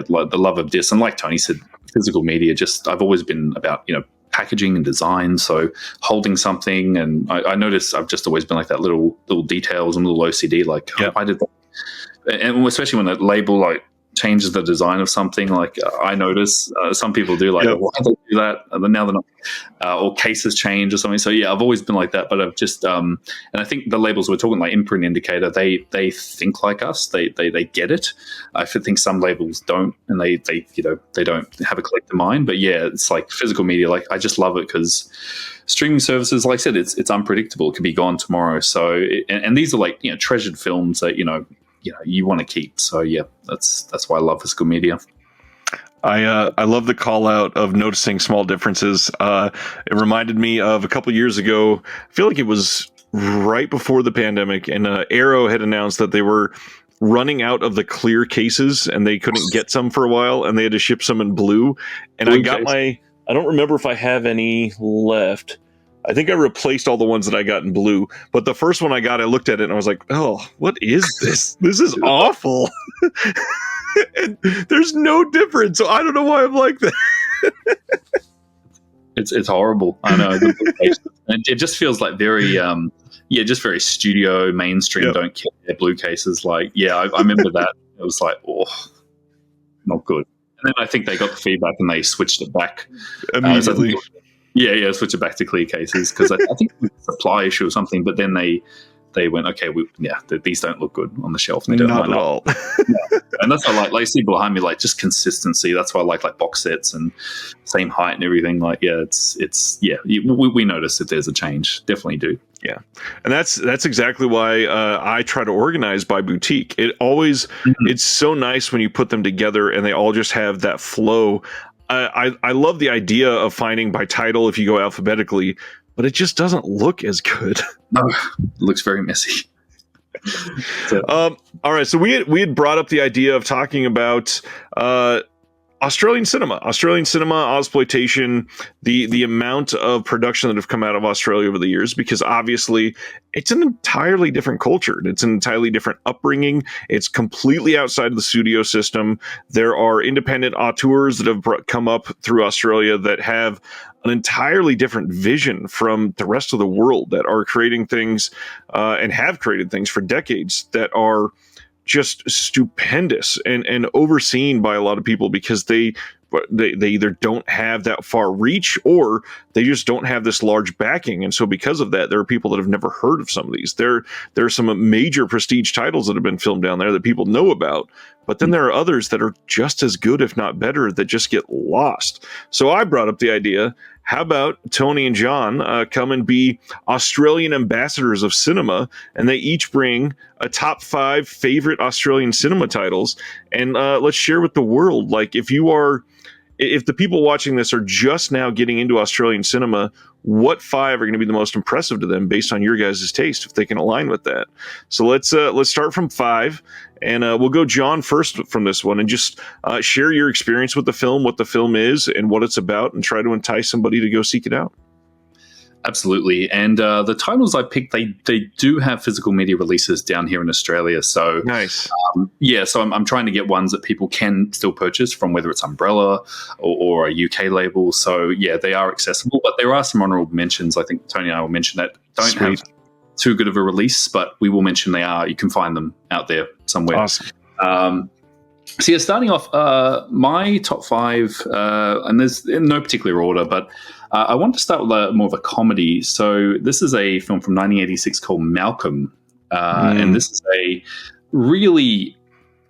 love of this, and like Tony said, physical media. Just I've always been about packaging and design, so holding something, and I notice I've just always been like that little details and little OCD, like why did that? And especially when a label like changes the design of something, like I notice some people do, like why do they do that, and then now they're not, or cases change or something. So I've always been like that, but I've just and I think the labels we're talking, like Imprint Indicator, they think like us, they get it. I think some labels don't, and they don't have a collective mind. But it's like physical media, like I just love it because streaming services, like I said, it's unpredictable. It could be gone tomorrow. So and these are like treasured films that you want to keep. So that's why I love physical media. I love the call out of noticing small differences. It reminded me of a couple years ago. I feel like it was right before the pandemic, and Arrow had announced that they were running out of the clear cases, and they couldn't get some for a while, and they had to ship some in blue. And I got I don't remember if I have any left. I think I replaced all the ones that I got in blue, but the first one I got, I looked at it and I was like, oh, what is this? This is awful. And there's no difference. So I don't know why I'm like that. It's horrible. I know. It just feels like very, just very studio, mainstream, don't care blue cases. Like, I remember that. It was like, oh, not good. And then I think they got the feedback and they switched it back immediately. Switch it back to clear cases, because I think it was a supply issue or something. But then they went, okay, these don't look good on the shelf. And they don't Not at all. And that's why I like see behind me, like just consistency. That's why I like box sets and same height and everything. Like, we notice if there's a change. Definitely do. Yeah, and that's exactly why I try to organize by boutique. It always it's so nice when you put them together and they all just have that flow. I love the idea of finding by title if you go alphabetically, but it just doesn't look as good. No, it looks very messy. All right, so we had brought up the idea of talking about Australian cinema, Ausploitation, the amount of production that have come out of Australia over the years, because obviously it's an entirely different culture. It's an entirely different upbringing. It's completely outside of the studio system. There are independent auteurs that have come up through Australia that have an entirely different vision from the rest of the world, that are creating things and have created things for decades that are just stupendous and overseen by a lot of people, because they either don't have that far reach or they just don't have this large backing. And so because of that, there are people that have never heard of some of these. There are some major prestige titles that have been filmed down there that people know about, but then there are others that are just as good, if not better, that just get lost. So I brought up the idea, how about Tony and John come and be Australian ambassadors of cinema, and they each bring a top 5 favorite Australian cinema titles, and let's share with the world. Like, if you are if the people watching this are just now getting into Australian cinema, what 5 are going to be the most impressive to them based on your guys' taste, if they can align with that? So let's start from 5, and we'll go John first from this one, and just share your experience with the film, what the film is, and what it's about, and try to entice somebody to go seek it out. Absolutely. And the titles I picked, they do have physical media releases down here in Australia. So nice. So I'm trying to get ones that people can still purchase from, whether it's Umbrella or a UK label. So yeah, they are accessible, but there are some honorable mentions. I think Tony and I will mention that don't have too good of a release, but we will mention they are. You can find them out there somewhere. Awesome. So yeah, starting off, my top 5, and there's in no particular order, but I want to start with more of a comedy. So this is a film from 1986 called Malcolm, and this is a really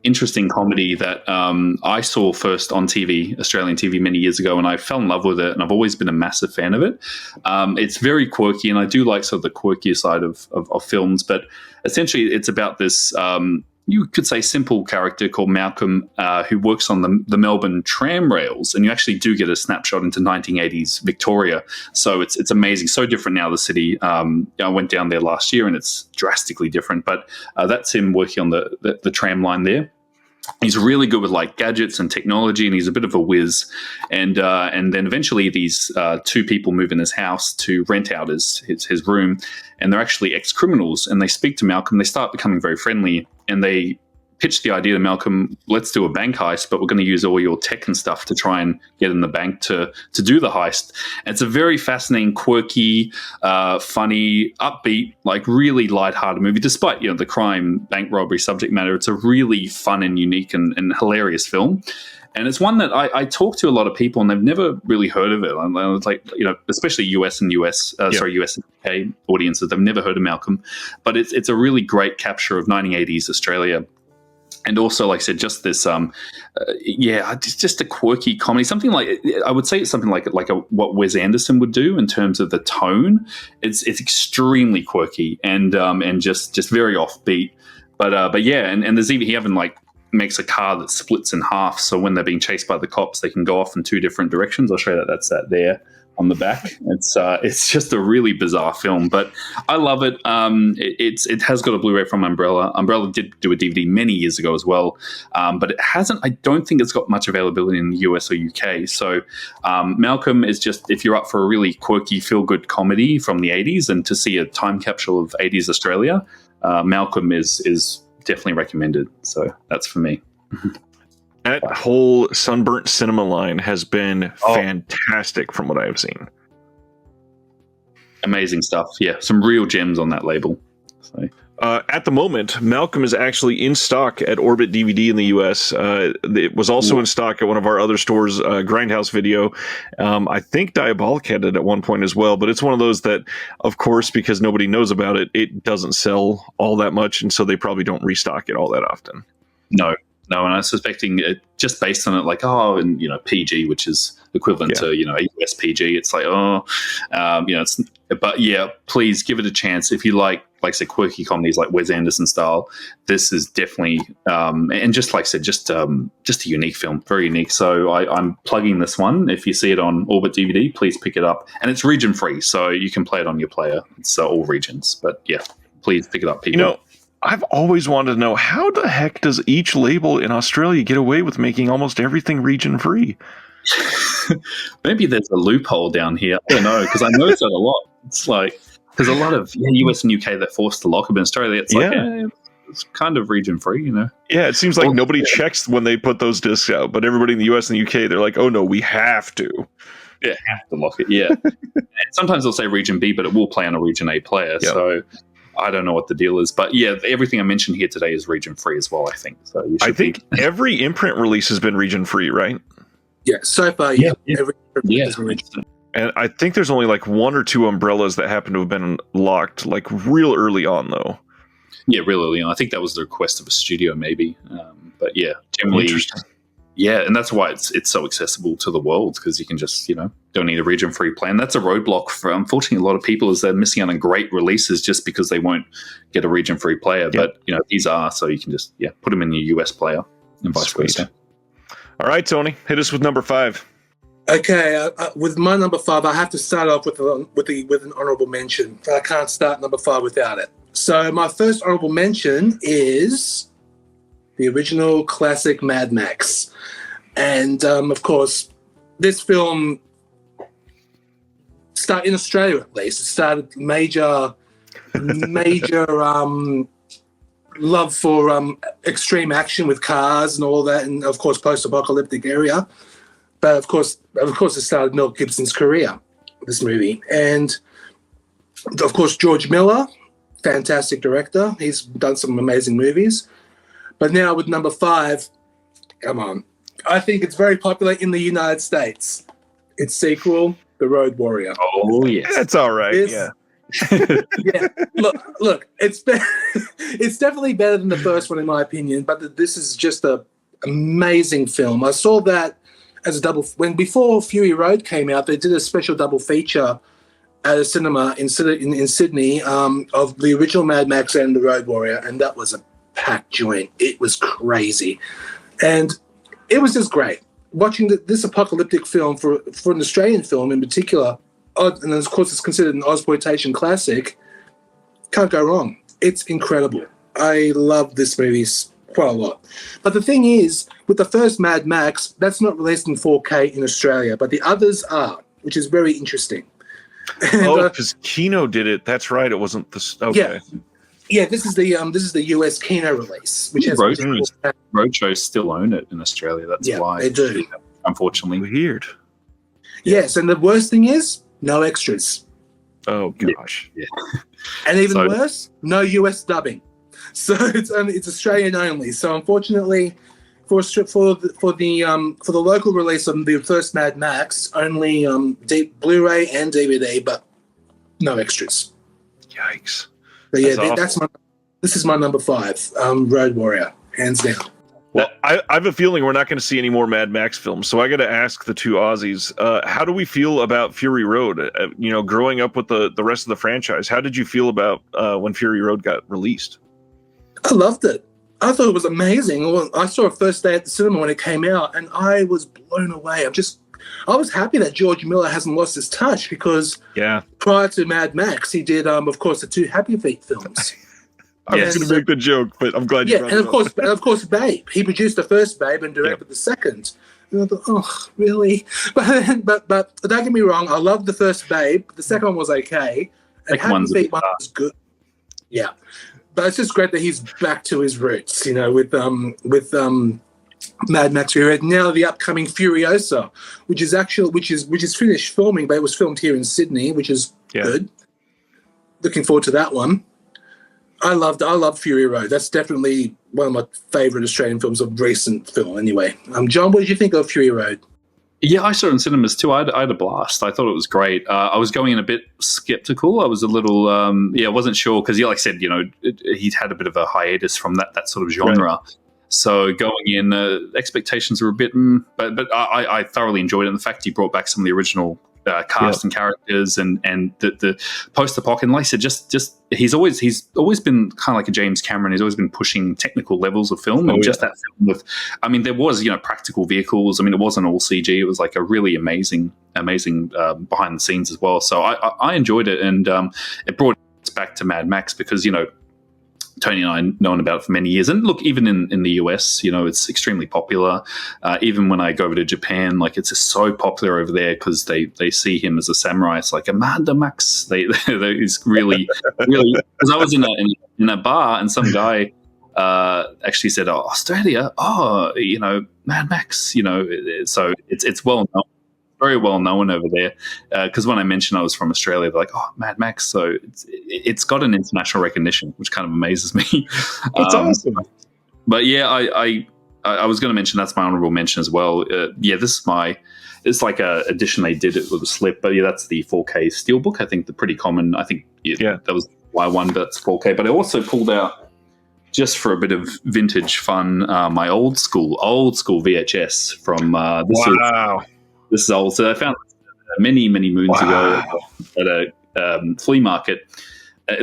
interesting comedy that I saw first on TV, Australian TV, many years ago, and I fell in love with it, and I've always been a massive fan of it. It's very quirky, and I do like sort of the quirkier side of films, but essentially it's about this you could say simple character called Malcolm, who works on the Melbourne tram rails, and you actually do get a snapshot into 1980s Victoria. So it's amazing. So different now, the city. I went down there last year, and it's drastically different. But that's him working on the tram line there. He's really good with like gadgets and technology, and he's a bit of a whiz. And then eventually these 2 people move in his house to rent out his room, and they're actually ex-criminals, and they speak to Malcolm. They start becoming very friendly, and they pitch the idea to Malcolm, let's do a bank heist, but we're going to use all your tech and stuff to try and get in the bank to do the heist. And it's a very fascinating, quirky, funny, upbeat, like really lighthearted movie, despite, the crime, bank robbery subject matter. It's a really fun and unique and hilarious film. And it's one that I talk to a lot of people, and they've never really heard of it. It's like, especially US and US and UK audiences, they've never heard of Malcolm. But it's a really great capture of 1980s Australia. And also, like I said, just this, just a quirky comedy. Something like, I would say it's something like what Wes Anderson would do in terms of the tone. It's extremely quirky and just very offbeat. But yeah, and there's he even like makes a car that splits in half, so when they're being chased by the cops, they can go off in 2 different directions. I'll show you that's that there on the back. It's just a really bizarre film, but I love it. It has got a Blu-ray from Umbrella. Umbrella did do a DVD many years ago as well, but it hasn't. I don't think it's got much availability in the US or UK. So Malcolm is just, if you're up for a really quirky, feel-good comedy from the 80s and to see a time capsule of 80s Australia, Malcolm is definitely recommended. So that's for me. That whole Sunburnt Cinema line has been fantastic from what I have seen. Amazing stuff. Yeah, some real gems on that label. So. At the moment, Malcolm is actually in stock at Orbit DVD in the US. It was also in stock at one of our other stores, Grindhouse Video. I think Diabolic had it at one point as well, but it's one of those that, of course, because nobody knows about it, it doesn't sell all that much, and so they probably don't restock it all that often. No, and I'm suspecting it just based on it, like, PG, which is equivalent to, a US PG. It's like, but yeah, please give it a chance. If you like I said, quirky comedies like Wes Anderson style, this is definitely, and just like I said, just a unique film, very unique. So I'm plugging this one. If you see it on Orbit DVD, please pick it up. And it's region free, so you can play it on your player. It's all regions, but yeah, please pick it up, people. I've always wanted to know, how the heck does each label in Australia get away with making almost everything region free? Maybe there's a loophole down here. I don't know, because I notice that a lot. It's like there's a lot of US and UK that forced to lock up. In Australia, it's like, it's kind of region free, Yeah, it seems like nobody checks when they put those discs out, but everybody in the US and the UK, they're like, oh no, we have to. Yeah, have to lock it, yeah. Sometimes they'll say region B, but it will play on a region A player, so I don't know what the deal is, but yeah, everything I mentioned here today is region free as well, I think. So I think every Imprint release has been region free, right? Yeah, so far, every has been region. And I think there's only like 1 or 2 Umbrellas that happen to have been locked like real early on, though. Yeah, real early on. I think that was the request of a studio, maybe. But yeah, generally, yeah, and that's why it's so accessible to the world, because you can just, don't need a region-free plan. That's a roadblock for, unfortunately, a lot of people, is they're missing out on great releases just because they won't get a region-free player. But, these are, so you can just, put them in your US player and vice versa. All right, Tony, hit us with number 5. Okay, with my number 5, I have to start off with an honourable mention. I can't start number 5 without it. So my first honourable mention is the original classic Mad Max, and of course, this film started in Australia at least. It started major love for extreme action with cars and all that, and of course, post-apocalyptic area. But of course, it started Mel Gibson's career, this movie. And of course, George Miller, fantastic director. He's done some amazing movies. But now with number 5, come on. I think it's very popular in the United States. Its sequel, The Road Warrior. Oh, yes. That's all right, yeah. Yeah. Look, it's definitely better than the first one in my opinion, but this is just an amazing film. I saw that as a double before Fury Road came out. They did a special double feature at a cinema in Sydney of the original Mad Max and The Road Warrior, and that was a packed joint. It was crazy, and it was just great watching this apocalyptic film for an Australian film in particular. And of course, it's considered an Ozploitation classic. Can't go wrong. It's incredible. I love this movie quite a lot. But the thing is, with the first Mad Max, that's not released in 4K in Australia, but the others are, which is very interesting. Because Kino did it. That's right. It wasn't this. Okay. Yeah. This is the US Kino release, which has Roadshow still own it in Australia. That's why they do. Unfortunately, weird. Yes, and the worst thing is no extras. Oh gosh. Yeah. And even worse, no US dubbing. So it's Australian only. So unfortunately, for the local release of the first Mad Max, only Blu-ray and DVD, but no extras. Yikes! But yeah, this is my number 5, Road Warrior, hands down. Well, I have a feeling we're not going to see any more Mad Max films, so I got to ask the two Aussies, how do we feel about Fury Road? Growing up with the rest of the franchise, how did you feel about when Fury Road got released? I loved it. I thought it was amazing. I saw it first day at the cinema when it came out, and I was blown away. I was happy that George Miller hasn't lost his touch, because prior to Mad Max, he did, of course, the 2 Happy Feet films. I was going to make the joke, but I'm glad you brought it up. And of course, Babe. He produced the first Babe and directed the second. And I thought, oh, really? But don't get me wrong, I loved the first Babe. The second one was okay. And Happy Feet one was good. Yeah. But it's just great that he's back to his roots, with Mad Max Fury Road. Now the upcoming Furiosa, which is finished filming, but it was filmed here in Sydney, which is good. Looking forward to that one. I loved Fury Road. That's definitely one of my favourite Australian films of recent film. Anyway, John, what did you think of Fury Road? Yeah, I saw it in cinemas too. I had a blast. I thought it was great. I was going in a bit skeptical. I was a little, I wasn't sure because, like I said, he'd had a bit of a hiatus from that sort of genre. Right. So going in, expectations were a bit, but I thoroughly enjoyed it. And the fact he brought back some of the original cast and characters and the post-apoc, and like I said, just he's always been kind of like a James Cameron. He's always been pushing technical levels of film, and just that film with, there was practical vehicles. It wasn't all CG. It was like a really amazing behind the scenes as well. So I enjoyed it, and it brought us back to Mad Max because Tony and I have known about it for many years. And look, even in the US, it's extremely popular. Even when I go over to Japan, it's just so popular over there because they see him as a samurai. It's like Amanda Max. He's really, really. Because I was in a bar and some guy actually said, "Oh, Australia, Mad Max." So it's well known. Very well known over there, because when I mentioned I was from Australia, they're like, "Oh, Mad Max!" So it's got an international recognition, which kind of amazes me. That's awesome. But yeah, I was going to mention that's my honorable mention as well. It's like a edition they did it with a slip, but that's the 4K steelbook. I think the pretty common. I think that was why I won. That's 4K. But I also pulled out, just for a bit of vintage fun, my old school VHS from This is old. So I found many moons ago at a flea market.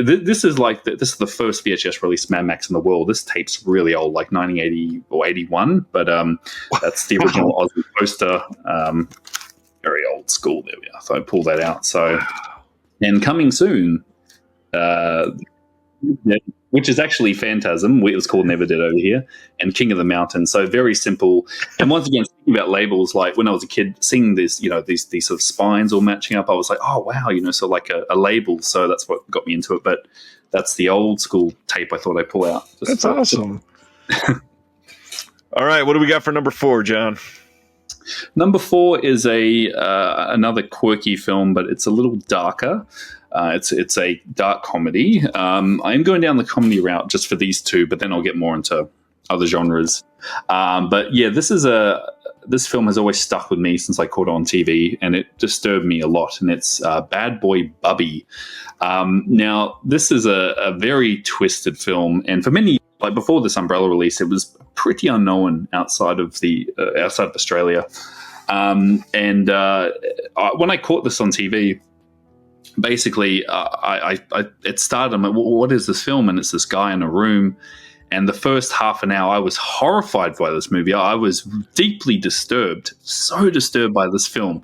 This is the first VHS released Mad Max in the world. This tape's really old, like 1980 or 81, but that's the original Aussie poster. old school. There we are. So I pulled that out. So, and coming soon, which is actually Phantasm. It was called Never Dead over here, and King of the Mountain. So very simple. And once again, thinking about labels, like when I was a kid, seeing this, these sort of spines all matching up, I was like, oh wow, so like a label. So that's what got me into it. But that's the old school tape I thought I'd pull out. That's awesome. All right, what do we got for number 4, John? Number 4 is another quirky film, but it's a little darker. It's a dark comedy. I am going down the comedy route just for these two, but then I'll get more into other genres. But yeah, this film has always stuck with me since I caught it on TV, and it disturbed me a lot. And it's Bad Boy Bubby. Now, this is a very twisted film, and for many, like before this Umbrella release, it was pretty unknown outside of Australia. When I caught this on TV, basically, it started. I'm like, what is this film? And it's this guy in a room. And the first half an hour, I was horrified by this movie. I was deeply disturbed, so disturbed by this film.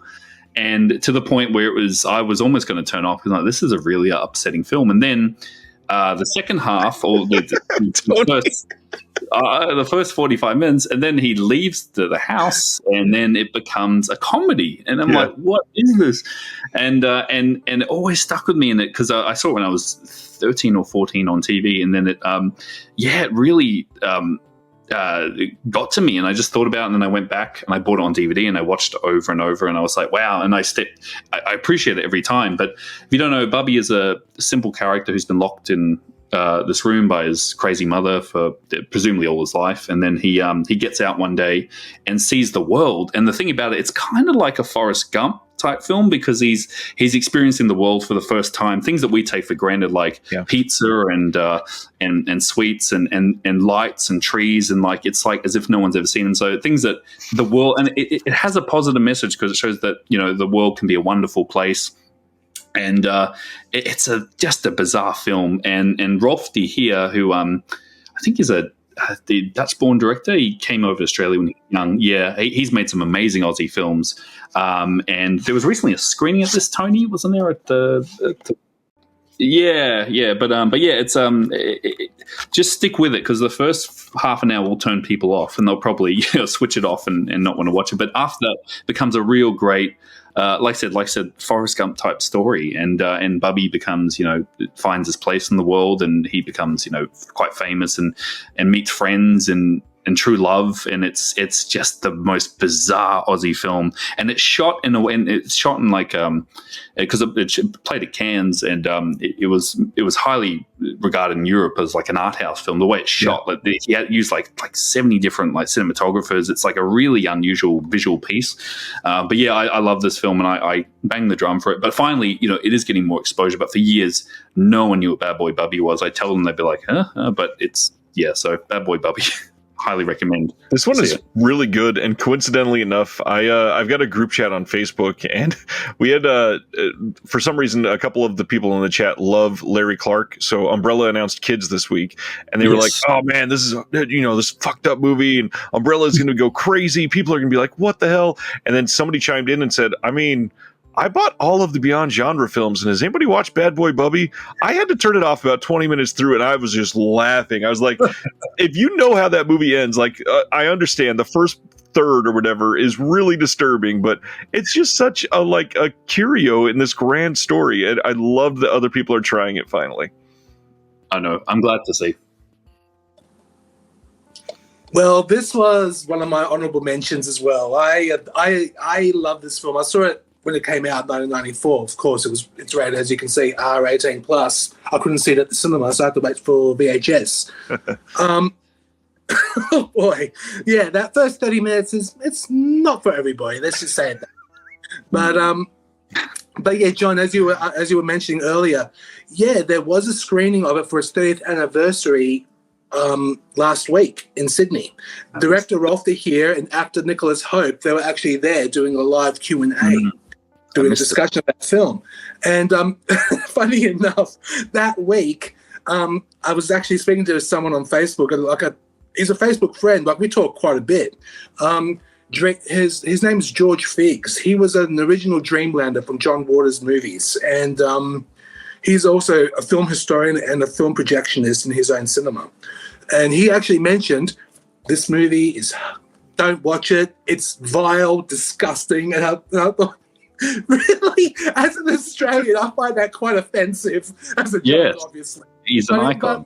And to the point where I was almost going to turn off because this is a really upsetting film. And then the second half, or the first 45 minutes, and then he leaves the house, and then it becomes a comedy. And I'm like, what is this? And it always stuck with me in it because I saw it when I was 13 or 14 on TV, and then it really it got to me, and I just thought about it, and then I went back and I bought it on DVD and I watched it over and over, and I was like, wow. And I appreciate it every time. But if you don't know, Bubby is a simple character who's been locked in this room by his crazy mother for presumably all his life, and then he gets out one day and sees the world. And the thing about it, it's kind of like a Forrest Gump type film because he's experiencing the world for the first time. Things that we take for granted, like pizza and sweets and lights and trees, and like it's like as if no one's ever seen them. So things that the world, and it has a positive message because it shows that the world can be a wonderful place. And it's just a bizarre film. And Rolf de Heer, who I think is the Dutch-born director, he came over to Australia when he was young. Yeah, he's made some amazing Aussie films. And there was recently a screening of this, Tony, wasn't there? But yeah, it's just stick with it because the first half an hour will turn people off, and they'll probably switch it off and not want to watch it. But after that, it becomes a real great. Like I said, Forrest Gump type story, and Bubby becomes, finds his place in the world, and he becomes, quite famous and meets friends and true love, and it's just the most bizarre Aussie film, and it's shot in like because it played at Cannes, and it was highly regarded in Europe as like an art house film. The way it's shot, like he had used like 70 different like cinematographers. It's like a really unusual visual piece. But yeah, I love this film, and I bang the drum for it. But finally, it is getting more exposure. But for years, no one knew what Bad Boy Bubby was. I tell them, they'd be like, huh? But it's so Bad Boy Bubby. Highly recommend. This one is really good, and coincidentally enough, I've got a group chat on Facebook, and we had for some reason a couple of the people in the chat love Larry Clark. So Umbrella announced Kids this week, and they were like, "Oh man, this is this fucked up movie, and Umbrella is going to go crazy. People are going to be like, what the hell?" And then somebody chimed in and said, I bought all of the Beyond Genre films, and has anybody watched Bad Boy Bubby? I had to turn it off about 20 minutes through, and I was just laughing. I was like, if you know how that movie ends, I understand the first third or whatever is really disturbing, but it's just such a curio in this grand story, and I love that other people are trying it finally. I know. I'm glad to see. Well, this was one of my honorable mentions as well. I love this film. I saw it when it came out in 1994. Of course, it's rated, as you can see, R18 plus. I couldn't see it at the cinema, so I had to wait for VHS. Oh boy, yeah, that first 30 minutes it's not for everybody. Let's just say that. But yeah, John, as you were mentioning earlier, yeah, there was a screening of it for its 30th anniversary last week in Sydney. Director Rolf de Heer and actor Nicholas Hope, they were actually there doing a live Q&A. Doing a discussion of that film. And funny enough, that week, I was actually speaking to someone on Facebook, and he's a Facebook friend, we talk quite a bit. his name's George Figs. He was an original Dreamlander from John Waters movies, and he's also a film historian and a film projectionist in his own cinema. And he actually mentioned this movie is, don't watch it. It's vile, disgusting, and I thought, really, as an Australian, I find that quite offensive. As a joke, obviously, he's an icon.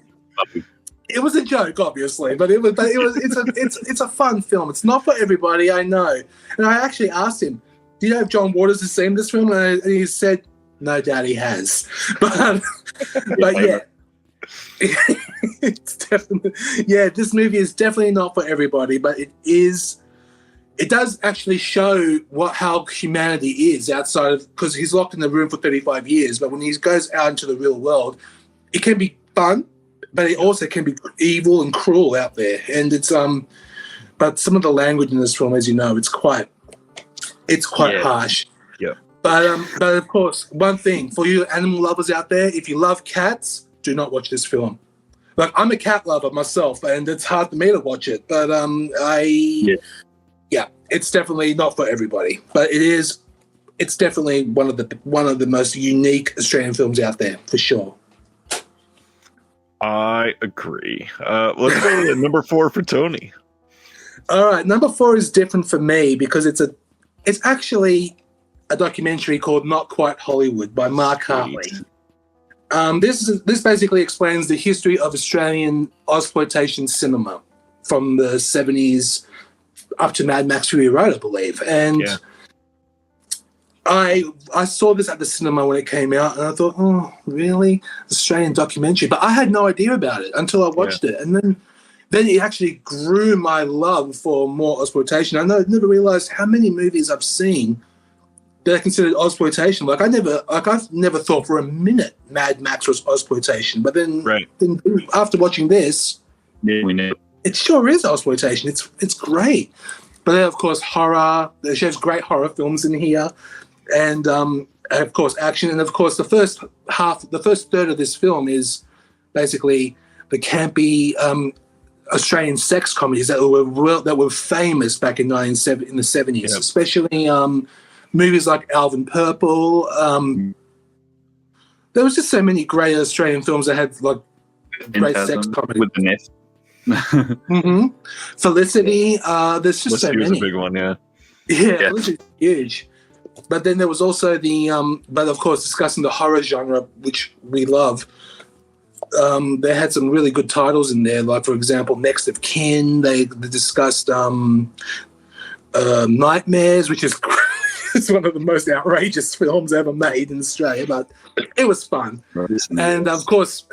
It was a joke, obviously, but it's a fun film. It's not for everybody, I know. And I actually asked him, "Do you know if John Waters has seen this film?" And he said, "No doubt he has." But yeah, it's definitely this movie is definitely not for everybody, but it is. It does actually show how humanity is outside of, because he's locked in the room for 35 years. But when he goes out into the real world, it can be fun. But it also can be evil and cruel out there, and it's But some of the language in this film, as you know, it's quite harsh. Yeah. But of course, one thing for you animal lovers out there: if you love cats, do not watch this film. Like, I'm a cat lover myself, and it's hard for me to watch it. But it's definitely not for everybody. But it's definitely one of the most unique Australian films out there for sure. I agree. Let's go to number 4 for Tony. All right, number 4 is different for me because it's actually a documentary called Not Quite Hollywood by Mark Hartley. This basically explains the history of Australian exploitation cinema from the 70s up to Mad Max Fury Road, I believe. And I saw this at the cinema when it came out, and I thought, oh, really? Australian documentary. But I had no idea about it until I watched it. And then it actually grew my love for more exploitation. I never realized how many movies I've seen that are considered exploitation. I've never thought for a minute Mad Max was exploitation. But then after watching this, we know it sure is exploitation. It's great. But then, of course, horror. She has great horror films in here. And of course, action, and of course, the first third of this film is basically the campy Australian sex comedies that were famous back in the 70s, especially movies like Alvin Purple. There was just so many great Australian films that had like great sex comedy with the net. Felicity. There's just so many. Was a big one, yeah. Felicity's huge. But then there was also but of course, discussing the horror genre, which we love. They had some really good titles in there, like, for example, Next of Kin. They discussed Nightmares, which is it's one of the most outrageous films ever made in Australia, but it was fun. And of course,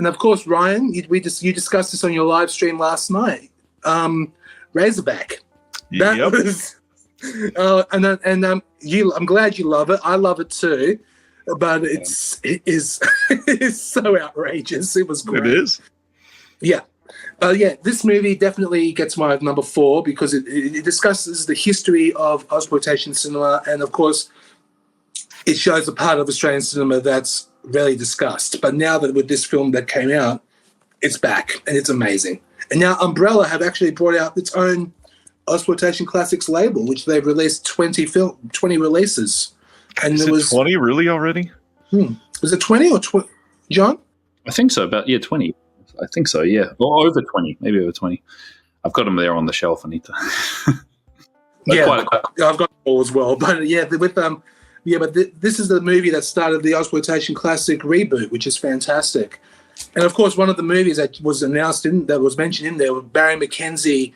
Ryan, you discussed this on your live stream last night. Razorback. That was. I'm glad you love it. I love it too, but it is so outrageous. It was great. It is. Yeah. This movie definitely gets my number 4 because it discusses the history of exploitation cinema, and of course, it shows a part of Australian cinema that's rarely discussed. But now that with this film that came out, it's back and it's amazing. And now Umbrella have actually brought out its own exploitation classics label, which they've released 20 releases. And Is it 20 really already? Was it 20 or 20, John? I think so. About 20. I think so. Yeah, or over 20, maybe over 20. I've got them there on the shelf. I need to. I've got them all as well. But this is the movie that started the exploitation classic reboot, which is fantastic. And of course, one of the movies that was mentioned in there was Barry McKenzie.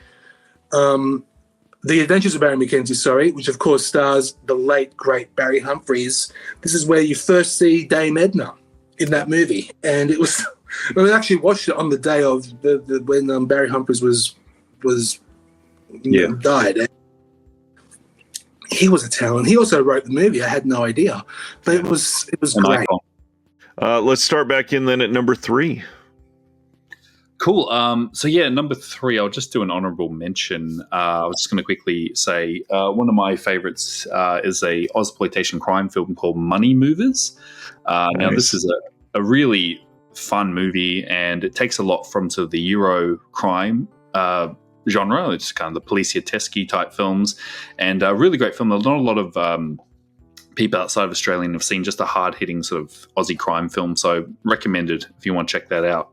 The Adventures of Barry McKenzie, which of course stars the late great Barry Humphries. This is where you first see Dame Edna in that movie, and it was. We actually watched it on the day of when Barry Humphries died. He was a talent. He also wrote the movie. I had no idea, but it was great. Let's start back in then at number 3. Cool. Number 3, I'll just do an honorable mention. I was just going to quickly say one of my favorites is a exploitation crime film called Money Movers. Now, this is a really fun movie, and it takes a lot from sort of the Euro crime genre. It's kind of the policiatesque type films, and a really great film. There's not a lot of people outside of Australia have seen just a hard-hitting sort of Aussie crime film, so recommended if you want to check that out.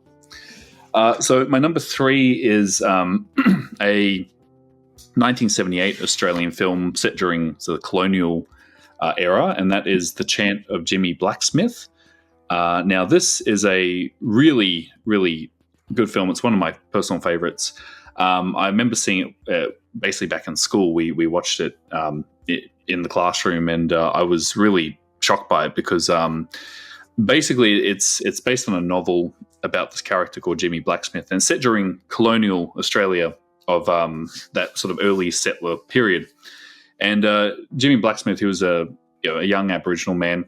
So my number 3 is a 1978 Australian film set during the colonial era, and that is The Chant of Jimmy Blacksmith. Now, this is a really, really good film. It's one of my personal favorites. I remember seeing it basically back in school. We watched it in the classroom, and I was really shocked by it because basically it's based on a novel about this character called Jimmy Blacksmith, and set during colonial Australia of that sort of early settler period. And Jimmy Blacksmith, he was a young Aboriginal man,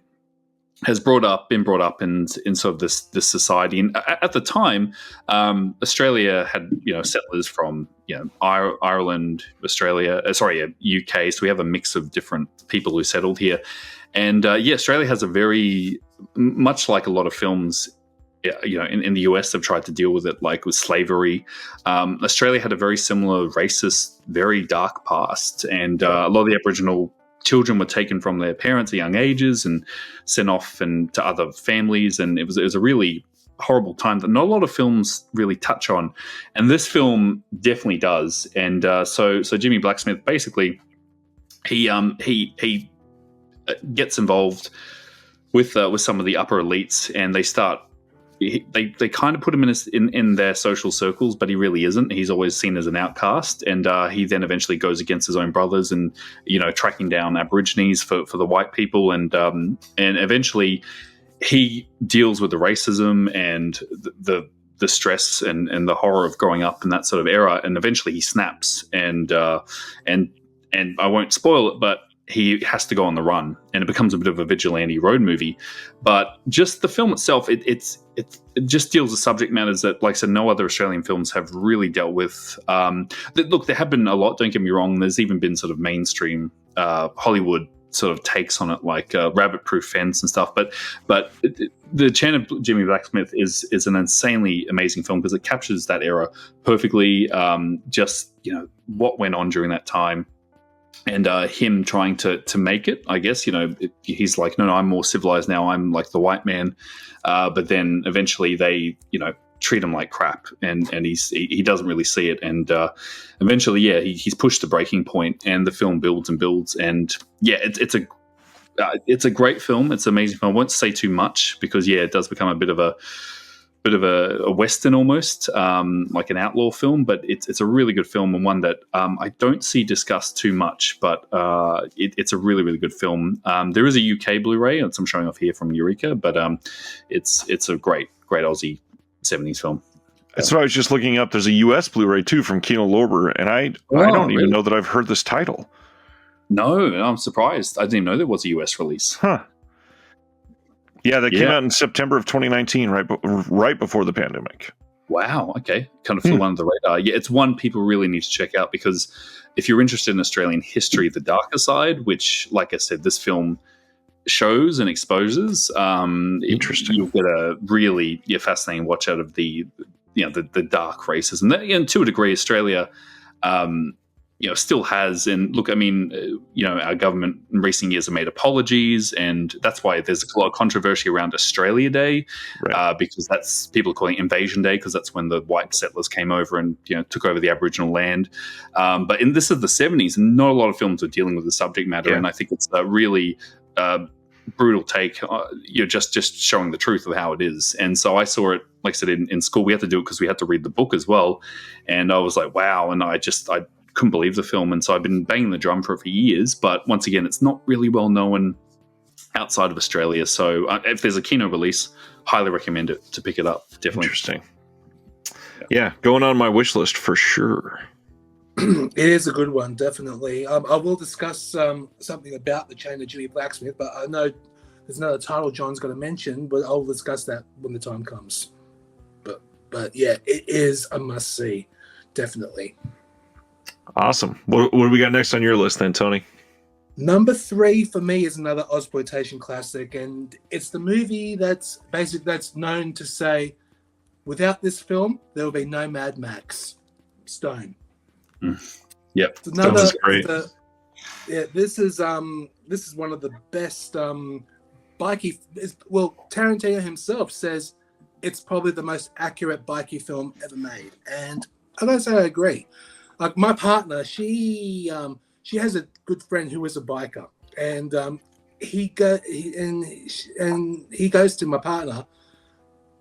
has been brought up in sort of this society. And at the time, Australia had settlers from Ireland, Australia, UK. So we have a mix of different people who settled here. And Australia has a very much like a lot of films. In the US, they've tried to deal with it, like with slavery. Australia had a very similar racist, very dark past, and a lot of the Aboriginal children were taken from their parents at young ages and sent off and to other families, and it was a really horrible time that not a lot of films really touch on, and this film definitely does. And so Jimmy Blacksmith, basically, he gets involved with some of the upper elites, and they start. They kind of put him in their social circles, but he really isn't. He's always seen as an outcast, and he then eventually goes against his own brothers and tracking down Aborigines for the white people, and eventually he deals with the racism and the stress and the horror of growing up in that sort of era, and eventually he snaps, and I won't spoil it, but he has to go on the run, and it becomes a bit of a vigilante road movie. But just the film itself, it just deals with subject matters that, like I said, no other Australian films have really dealt with. Look, there have been a lot, don't get me wrong. There's even been sort of mainstream Hollywood sort of takes on it, like Rabbit-Proof Fence and stuff. But The Chant of Jimmy Blacksmith is an insanely amazing film because it captures that era perfectly. Just what went on during that time. And him trying to make it, I guess, he's like, no, I'm more civilized now. I'm like the white man. But then eventually they, treat him like crap, and he doesn't really see it. And eventually, he's pushed to breaking point, and the film builds and builds. And it's a great film. It's an amazing film. I won't say too much because it does become a bit of a Western almost, like an outlaw film, but it's a really good film, and one that I don't see discussed too much, but it's a really, really good film. There is a UK Blu-ray, and I'm showing off here from Eureka, but it's a great Aussie 70s film. That's what I was just looking up. There's a US Blu-ray too from Kino Lorber, and I don't even know that I've heard this title. No, I'm surprised. I didn't even know there was a US release. Huh. Yeah, that came out in September of 2019, right before the pandemic. Wow, okay. Kind of flew under the radar. Yeah, it's one people really need to check out, because if you're interested in Australian history, the darker side, which, like I said, this film shows and exposes, interesting. You'll get a really fascinating watch out of the dark racism. And to a degree, Australia still has. And look, I mean, our government in recent years have made apologies, and that's why there's a lot of controversy around Australia Day, because that's people are calling it Invasion Day, because that's when the white settlers came over and took over the Aboriginal land. But this is the 70s, and not a lot of films are dealing with the subject matter, and I think it's a really brutal take. Just showing the truth of how it is. And so I saw it, like I said, in school. We had to do it because we had to read the book as well, and I was like, wow, and I couldn't believe the film, and so I've been banging the drum for it for years. But once again, it's not really well known outside of Australia. So if there's a Kino release, highly recommend it to pick it up. Definitely interesting. Yeah, going on my wish list for sure. It is a good one, definitely. I will discuss something about The Chain of Jimmy Blacksmith, but I know there's another title John's going to mention, but I'll discuss that when the time comes. But yeah, it is a must see, definitely. Awesome. What do we got next on your list then, Tony? Number 3 for me is another Ozploitation classic, and it's the movie that's known to say, without this film, there will be no Mad Max. Stone. Yep, That was great. This is one of the best bikey. Well, Tarantino himself says it's probably the most accurate bikey film ever made, and I don't say I agree. Like my partner, she has a good friend who is a biker, and he goes to my partner.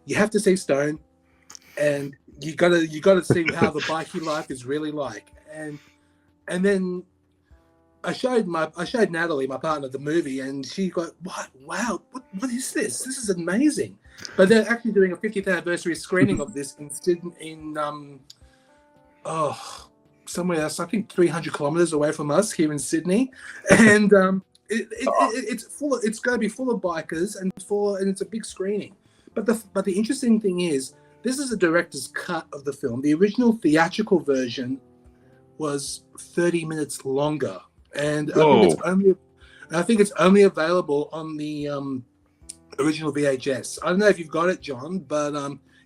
You have to see Stone, and you gotta see how the bikey life is really like, and then I showed Natalie, my partner, the movie, and she got, what? Wow, what is this? This is amazing. But they're actually doing a 50th anniversary screening of this in somewhere else, I think 300 kilometers away from us here in Sydney, and it's full. It's going to be full of bikers and it's a big screening. But the interesting thing is, this is a director's cut of the film. The original theatrical version was 30 minutes longer, and I think it's only available on the original VHS. I don't know if you've got it, John, but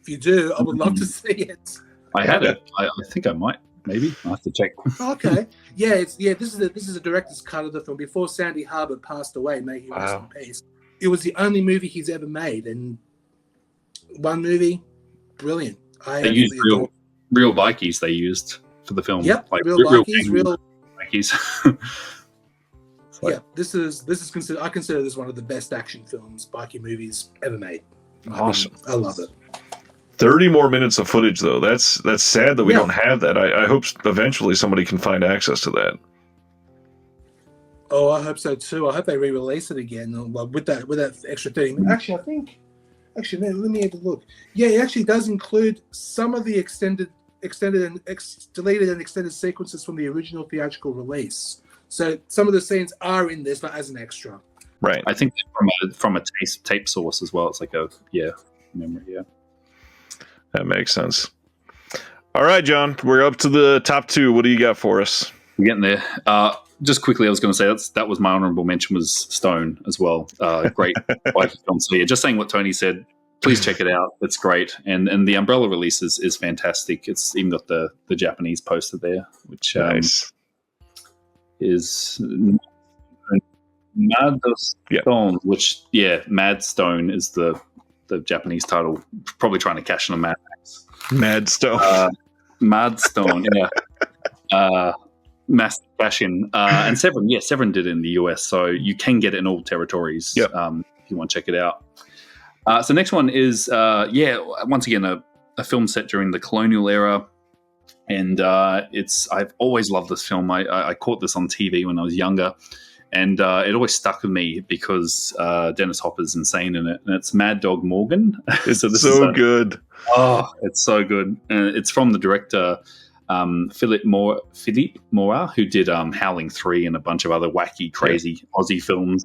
if you do, I would love to see it. I had it. I think I might. Maybe I have to check. Okay. This is a director's cut of the film before Sandy Harbour passed away. May he rest in peace. It was the only movie he's ever made, and one movie, brilliant. They used real bikies. They used for the film. Yep, like real bikies. Yeah, this is considered. I consider this one of the best action films, bikie movies ever made. Awesome. I love it. 30 more minutes of footage, though. That's sad that we don't have that. I hope eventually somebody can find access to that. Oh, I hope so too. I hope they re-release it again with that extra 30 minutes. Actually, let me have a look. Yeah, it actually does include some of the deleted and extended sequences from the original theatrical release. So some of the scenes are in this, but as an extra. Right. I think from a tape source as well. It's like memory. Yeah. That makes sense. All right, John, we're up to the top 2. What do you got for us? We're getting there. Just quickly, I was going to say that was my honorable mention was Stone as well. Great biker film. So yeah, just saying what Tony said. Please check it out. It's great, and the Umbrella release is fantastic. It's even got the Japanese poster there, which nice. Is Mad Stone. Which Mad Stone is the Japanese title, probably trying to cash in on Mad Max. Mad Stone. Mad Stone, massive fashion. And Severin did it in the US, so you can get it in all territories if you want to check it out. So next one is, once again, a film set during the colonial era. And I've always loved this film. I caught this on TV when I was younger. And it always stuck with me because Dennis Hopper's insane in it. And it's Mad Dog Morgan. It's so good. Oh, it's so good. And it's from the director, Philippe Mora, who did Howling 3 and a bunch of other wacky, crazy Aussie films.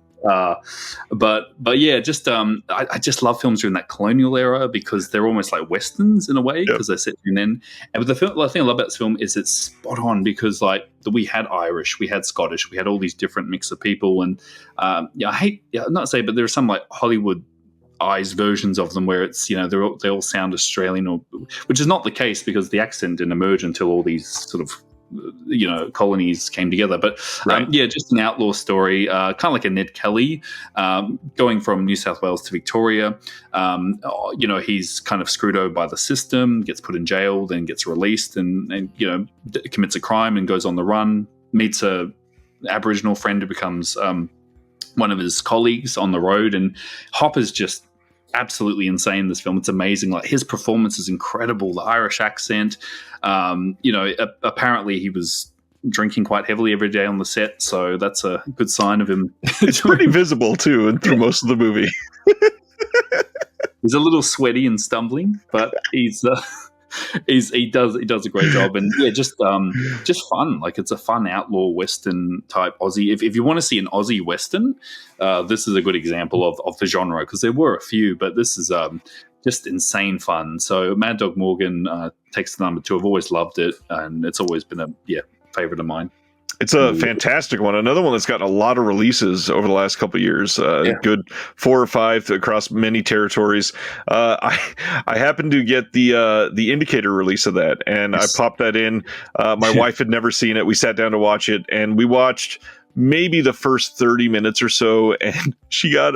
But yeah, just I just love films during that colonial era because they're almost like westerns in a way because they're set during then. And the thing I love about this film is it's spot on because like we had Irish, we had Scottish, we had all these different mix of people, and I'm not to say, but there are some like Hollywood eyes versions of them where it's they all sound Australian, which is not the case because the accent didn't emerge until all these sort of colonies came together. But just an outlaw story, kind of like a Ned Kelly, going from New South Wales to Victoria. He's kind of screwed over by the system, gets put in jail, then gets released, and commits a crime and goes on the run. Meets a Aboriginal friend who becomes one of his colleagues on the road, and Hopper's just absolutely insane in this film. It's amazing. Like his performance is incredible. The Irish accent. Apparently he was drinking quite heavily every day on the set, so that's a good sign of him. It's pretty visible too, and through most of the movie. He's a little sweaty and stumbling, but he does a great job, and just fun. Like it's a fun outlaw western type Aussie. If you want to see an Aussie western, this is a good example of the genre because there were a few, but this is just insane fun. So Mad Dog Morgan takes the number 2. I've always loved it, and it's always been a favorite of mine. It's a fantastic one. Another one that's gotten a lot of releases over the last couple of years. Good 4 or 5 across many territories. I happened to get the Indicator release of that, and I popped that in. My wife had never seen it. We sat down to watch it, and we watched maybe the first 30 minutes or so, and she had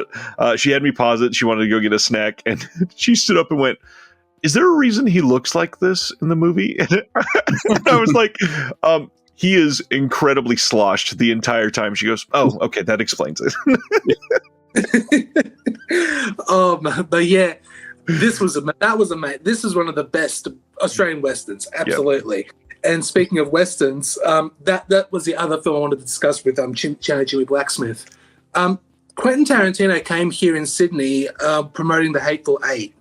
me pause it. She wanted to go get a snack, and she stood up and went, "Is there a reason he looks like this in the movie?" And I was like, he is incredibly sloshed the entire time. She goes, "Oh, okay, that explains it." But yeah, this is one of the best Australian westerns, absolutely. Yep. And speaking of westerns, that was the other film I wanted to discuss with Chandler Jimmy Blacksmith. Quentin Tarantino came here in Sydney promoting The Hateful Eight,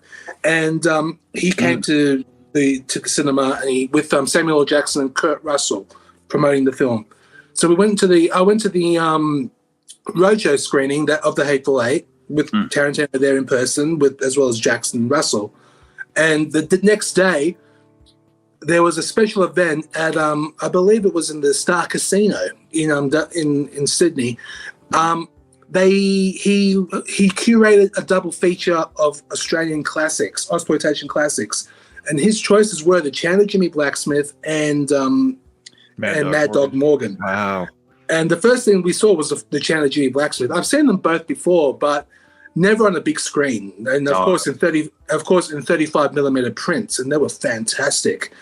and he came to the cinema and with Samuel L. Jackson and Kurt Russell promoting the film. So I went to the roadshow screening of The Hateful Eight with Tarantino there in person, as well as Jackson and Russell. And the next day, there was a special event at I believe it was in the Star Casino in Sydney. He curated a double feature of Australian classics, exploitation classics, and his choices were the Chandler Jimmy Blacksmith and Mad Dog Morgan. Wow! And the first thing we saw was the Chandler Jimmy Blacksmith. I've seen them both before, but never on a big screen, and of course in 35 millimeter prints, and they were fantastic.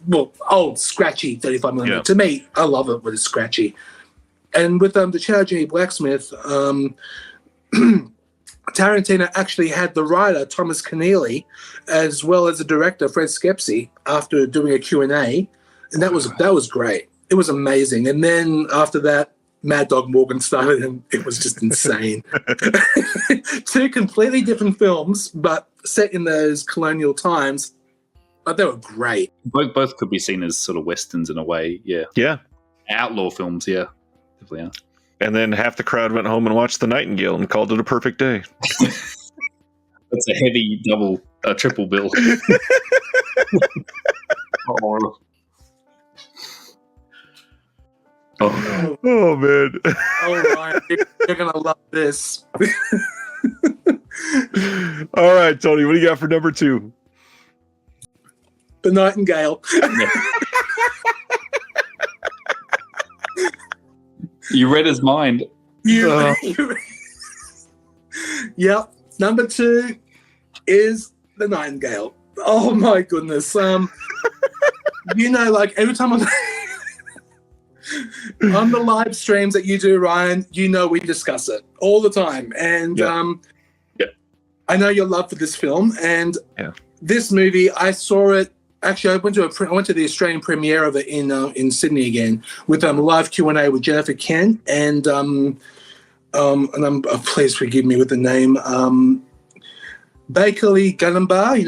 Well, old scratchy 35 millimeter. Yeah. To me, I love it when it's scratchy. And with the Chandler Jimmy Blacksmith, Tarantino actually had the writer Thomas Keneally, as well as the director Fred Skepsey, after doing a Q&A, and that was great. It was amazing. And then after that, Mad Dog Morgan started, and it was just insane. 2 completely different films, but set in those colonial times. But they were great. Both could be seen as sort of westerns in a way. Yeah. Yeah. Outlaw films. Yeah. Definitely are. And then half the crowd went home and watched The Nightingale and called it a perfect day. That's a heavy triple bill. Oh man. Oh, Ryan, you're going to love this. All right, Tony, what do you got for number 2? The Nightingale. You read his mind. Yep. Number 2 is The Nightingale. Oh my goodness. Like every time on the live streams that you do, Ryan, we discuss it all the time. And I know your love for this film, and this movie, I saw it. Actually, I went to the Australian premiere of it in Sydney again with a live Q&A with Jennifer Kent and please forgive me with the name Bakerley Gunnumbar,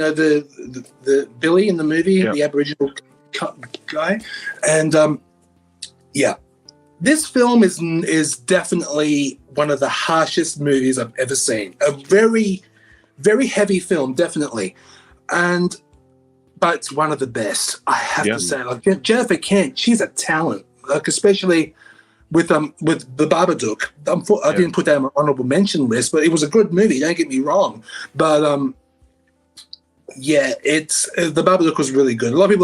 the Billy in the movie, the Aboriginal guy, and this film is definitely one of the harshest movies I've ever seen. A very, very heavy film, definitely, but it's one of the best, I have to say. Like Jennifer Kent, she's a talent, especially with the Babadook. I didn't put that on my honorable mention list, but it was a good movie. Don't get me wrong, but it's the Babadook was really good. A lot of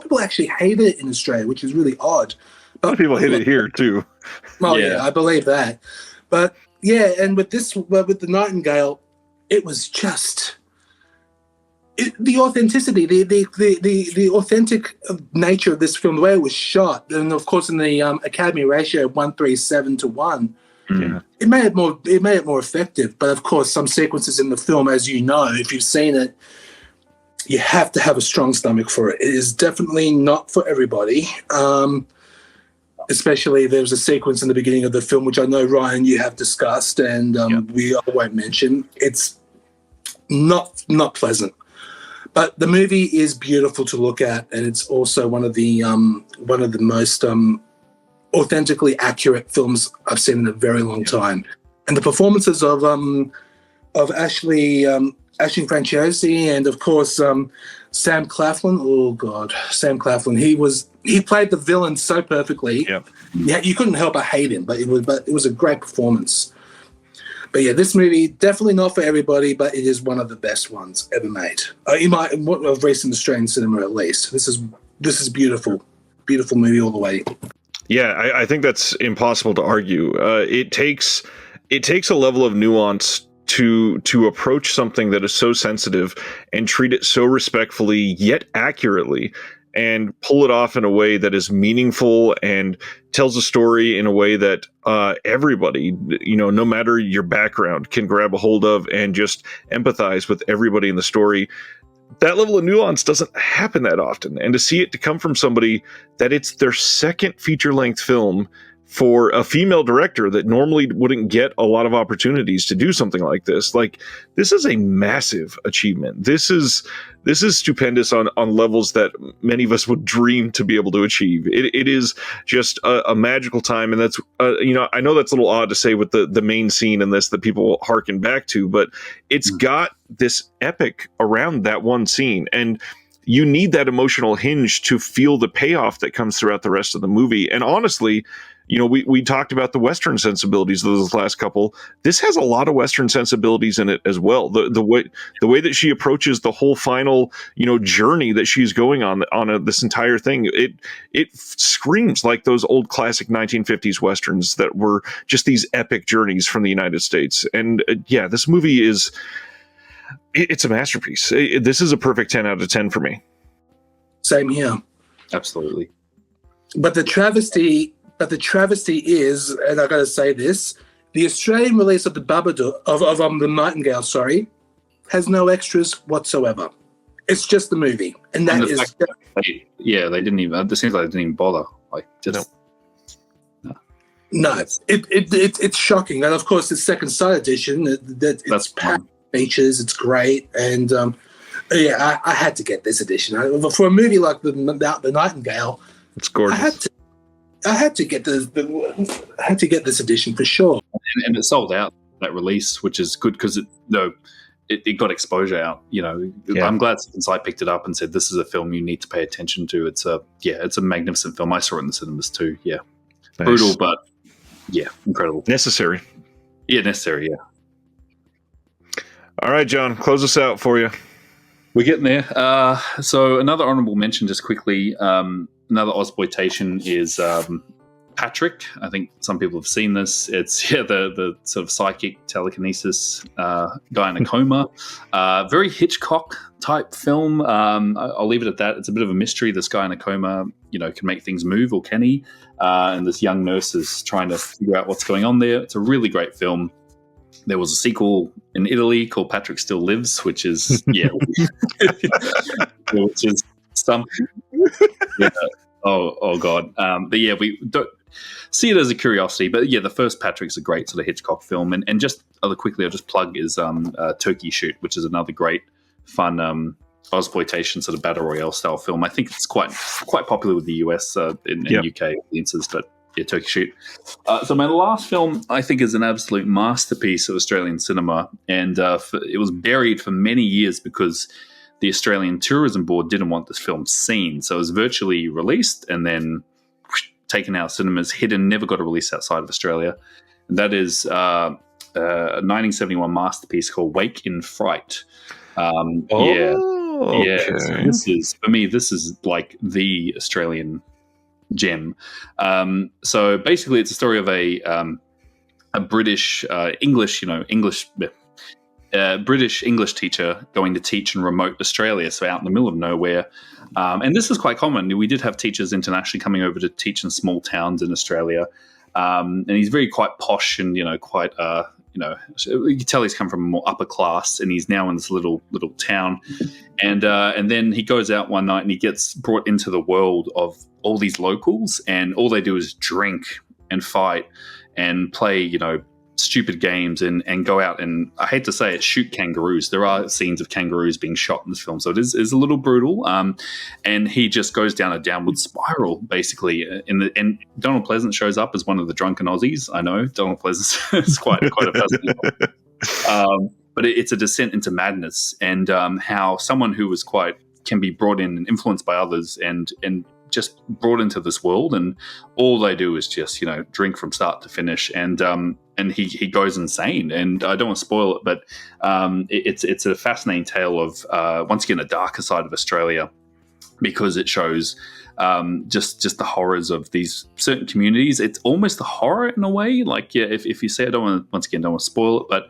people actually hate it in Australia, which is really odd. A lot of people hate it here too. Well, I believe that, but and with the Nightingale, it was just. The authenticity, the authentic nature of this film, the way it was shot, and of course in the Academy ratio 1:37:1, it made it more effective. But of course, some sequences in the film, as you know, if you've seen it, you have to have a strong stomach for it. It is definitely not for everybody. Especially there was a sequence in the beginning of the film, which I know, Ryan, you have discussed, and I won't mention. It's not pleasant. But the movie is beautiful to look at, and it's also one of the most authentically accurate films I've seen in a very long time. And the performances of Ashley Ashton Franciosi, and of course Sam Claflin. Oh God, Sam Claflin. He played the villain so perfectly. Yeah, you couldn't help but hate him. But it was a great performance. But yeah, this movie definitely not for everybody, but it is one of the best ones ever made of recent Australian cinema, at least. This is beautiful movie all the way. Yeah, I think that's impossible to argue. It takes a level of nuance to approach something that is so sensitive and treat it so respectfully yet accurately, and pull it off in a way that is meaningful and tells a story in a way that everybody, no matter your background, can grab a hold of and just empathize with everybody in the story. That level of nuance doesn't happen that often. And to come from somebody that it's their second feature-length film for a female director that normally wouldn't get a lot of opportunities to do something like this. Like, this is a massive achievement. This is stupendous on levels that many of us would dream to be able to achieve. It is just a magical time. And that's, I know that's a little odd to say with the main scene in this that people harken back to, but it's got this epic around that one scene. And you need that emotional hinge to feel the payoff that comes throughout the rest of the movie. And honestly, we talked about the Western sensibilities of those last couple. This has a lot of Western sensibilities in it as well. The way that she approaches the whole final, journey that she's going on this entire thing, it screams like those old classic 1950s Westerns that were just these epic journeys from the United States. And this movie it's a masterpiece. This is a perfect 10 out of 10 for me. Same here. Absolutely. But the travesty is, and I got to say this, the Australian release of the Babadook, of the Nightingale, has no extras whatsoever. It's just the movie, and that is. They didn't even. It seems like they didn't even bother. No, it's shocking, and of course, the second sight edition. It's packed features. It's great, and I had to get this edition for a movie like the Nightingale. It's gorgeous. I had to get this edition for sure, and it sold out that release, which is good because it got exposure out. I'm glad Second Sight picked it up and said this is a film you need to pay attention to. It's a magnificent film. I saw it in the cinemas too. Yeah, nice. Brutal, but incredible, necessary. Yeah, necessary. Yeah. All right, John, close us out for you. We're getting there. So another honorable mention, just quickly. Another Ozploitation is Patrick. I think some people have seen this. It's the sort of psychic telekinesis guy in a coma. Very Hitchcock type film. I'll leave it at that. It's a bit of a mystery. This guy in a coma, can make things move, or can he? And this young nurse is trying to figure out what's going on there. It's a really great film. There was a sequel in Italy called Patrick Still Lives, which is which is something. Yeah. Oh God. But we don't see it as a curiosity. But the first Patrick's a great sort of Hitchcock film. And just quickly, I'll just plug is Turkey Shoot, which is another great fun Ozploitation sort of battle royale style film. I think it's quite popular with the US and UK audiences, but Turkey Shoot. So my last film, I think, is an absolute masterpiece of Australian cinema, and it was buried for many years because the Australian Tourism Board didn't want this film seen. So it was virtually released and then taken out of cinemas, hidden, never got a release outside of Australia. And that is a 1971 masterpiece called Wake in Fright. Okay. So this is like the Australian gem. So basically it's a story of a British British English teacher going to teach in remote Australia, so out in the middle of nowhere. And this is quite common. We did have teachers internationally coming over to teach in small towns in Australia. And he's very quite posh and, quite, you can tell he's come from a more upper class, and he's now in this little town. And then he goes out one night and he gets brought into the world of all these locals, and all they do is drink and fight and play, stupid games and go out and, I hate to say it, shoot kangaroos. There are scenes of kangaroos being shot in this film, so it is a little brutal. And he just goes down a downward spiral, basically. And Donald Pleasance shows up as one of the drunken Aussies. I know Donald Pleasance is quite a fascinating. but it's a descent into madness, and how someone who was can be brought in and influenced by others and just brought into this world, and all they do is just drink from start to finish, and he goes insane. And I don't want to spoil it, but it's a fascinating tale of once again a darker side of Australia, because it shows just the horrors of these certain communities. It's almost a horror in a way. Like, yeah, if you say, I don't want to spoil it, but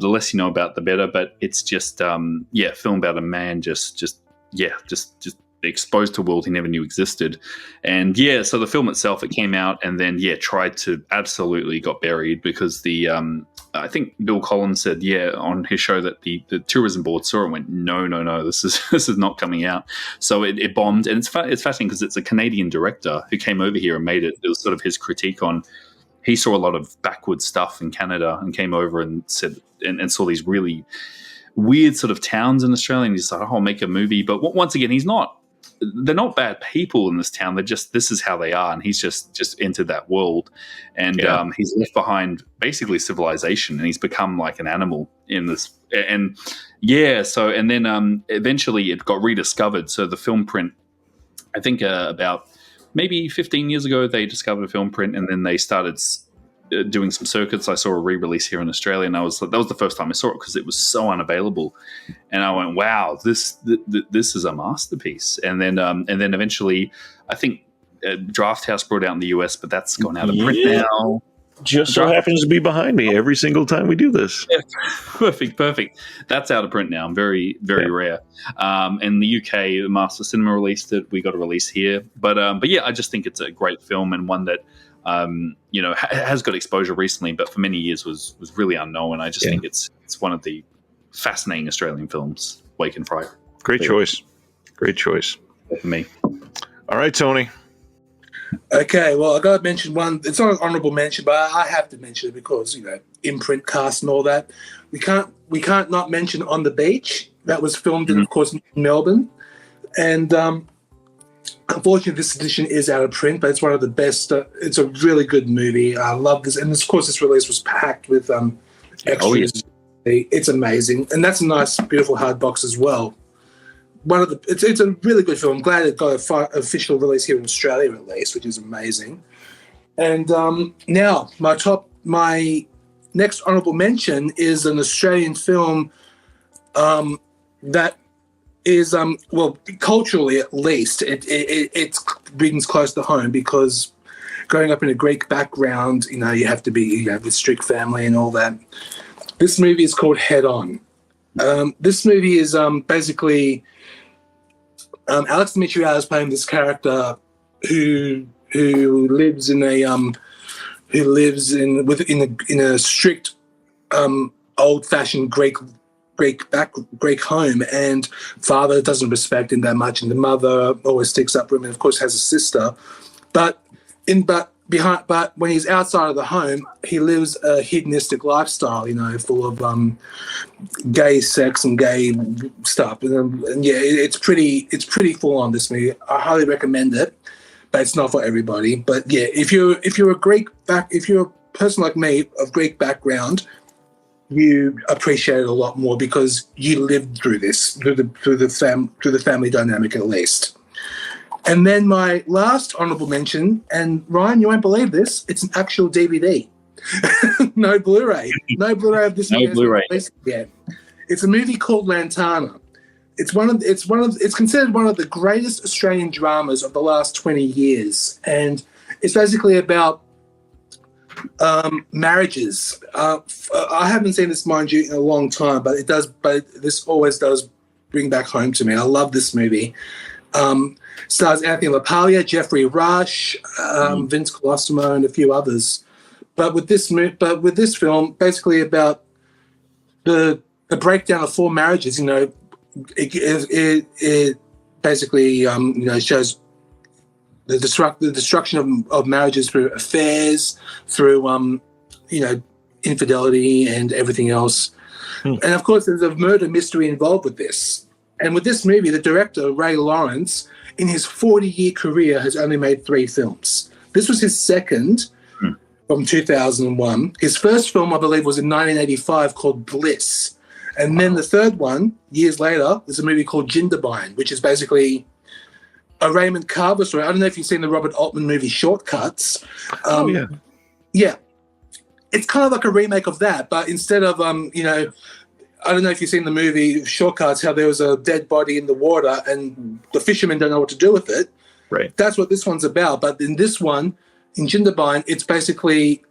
the less you know about, the better. But it's just film about a man just exposed to a world he never knew existed. And so the film itself, it came out and then tried to absolutely got buried, because the I think Bill Collins said on his show that the tourism board saw it and went, no, this is not coming out. So it bombed. And it's fascinating because it's a Canadian director who came over here and made it. It was sort of his critique on, he saw a lot of backwoods stuff in Canada and came over and said and saw these really weird sort of towns in Australia, and he's like, I'll make a movie. But once again, they're not bad people in this town. This is how they are. And he's just entered that world, and he's left behind basically civilization, and he's become like an animal in this. And then eventually it got rediscovered. So the film print, I think about maybe 15 years ago, they discovered a film print, and then they started doing some circuits. I saw a re-release here in Australia, and that was the first time I saw it because it was so unavailable, and I went, "Wow, this is a masterpiece." And then eventually, I think Draft House brought out in the US, but that's gone out of print now. Just so happens to be behind me every single time we do this. Yeah, perfect. That's out of print now. Very rare. In the UK, the Master Cinema released it. We got a release here, but I just think it's a great film, and one that has got exposure recently, but for many years was really unknown. I just think it's one of the fascinating Australian films. Wake and Fright. Great choice For me. All right, Tony. Okay, well, I got to mention one. It's not an honourable mention, but I have to mention it because imprint cast and all that. We can't not mention On the Beach. That was filmed in, of course, Melbourne, and unfortunately, this edition is out of print, but it's one of the best. It's a really good movie. I love this, and of course, this release was packed with extras. Oh, yes. It's amazing, and that's a nice, beautiful hard box as well. It's a really good film. I'm glad it got an official release here in Australia, at least, which is amazing. And now, my next honourable mention is an Australian film that is culturally, at least, it brings close to home, because growing up in a Greek background, you have to be a strict family and all that. This movie is called Head On. This movie is basically Alex Dimitriou playing this character who lives in a strict old-fashioned Greek home, and father doesn't respect him that much, and the mother always sticks up for him, and of course has a sister. But when he's outside of the home, he lives a hedonistic lifestyle, full of gay sex and gay stuff. And it's pretty full on, this movie. I highly recommend it, but it's not for everybody. But if you're a person like me of Greek background, you appreciate it a lot more because you lived through this, through the family dynamic at least. And then my last honourable mention, and Ryan, you won't believe this, it's an actual DVD. No Blu-ray. No Blu-ray of this movie. No Blu-ray. Yet. It's a movie called Lantana. It's considered one of the greatest Australian dramas of the last 20 years. And it's basically about marriages. I haven't seen this, mind you, in a long time, but this always does bring back home to me. I love this movie. Stars Anthony LaPaglia, Jeffrey Rush, Vince Colosimo, and a few others. But with this film, basically about the breakdown of 4 marriages, it basically shows the destruction of marriages through affairs, through infidelity and everything else. And of course, there's a murder mystery involved with this. And with this movie, the director, Ray Lawrence, in his 40-year career, has only made 3 films. This was his second from 2001. His first film, I believe, was in 1985 called Bliss, And then the third one, years later, is a movie called Jindabyne, which is basically a Raymond Carver story. I don't know if you've seen the Robert Altman movie Shortcuts. Yeah. Yeah. It's kind of like a remake of that, but instead of, I don't know if you've seen the movie Shortcuts, how there was a dead body in the water and the fishermen don't know what to do with it. Right. That's what this one's about. But in this one, in Jindabyne, it's basically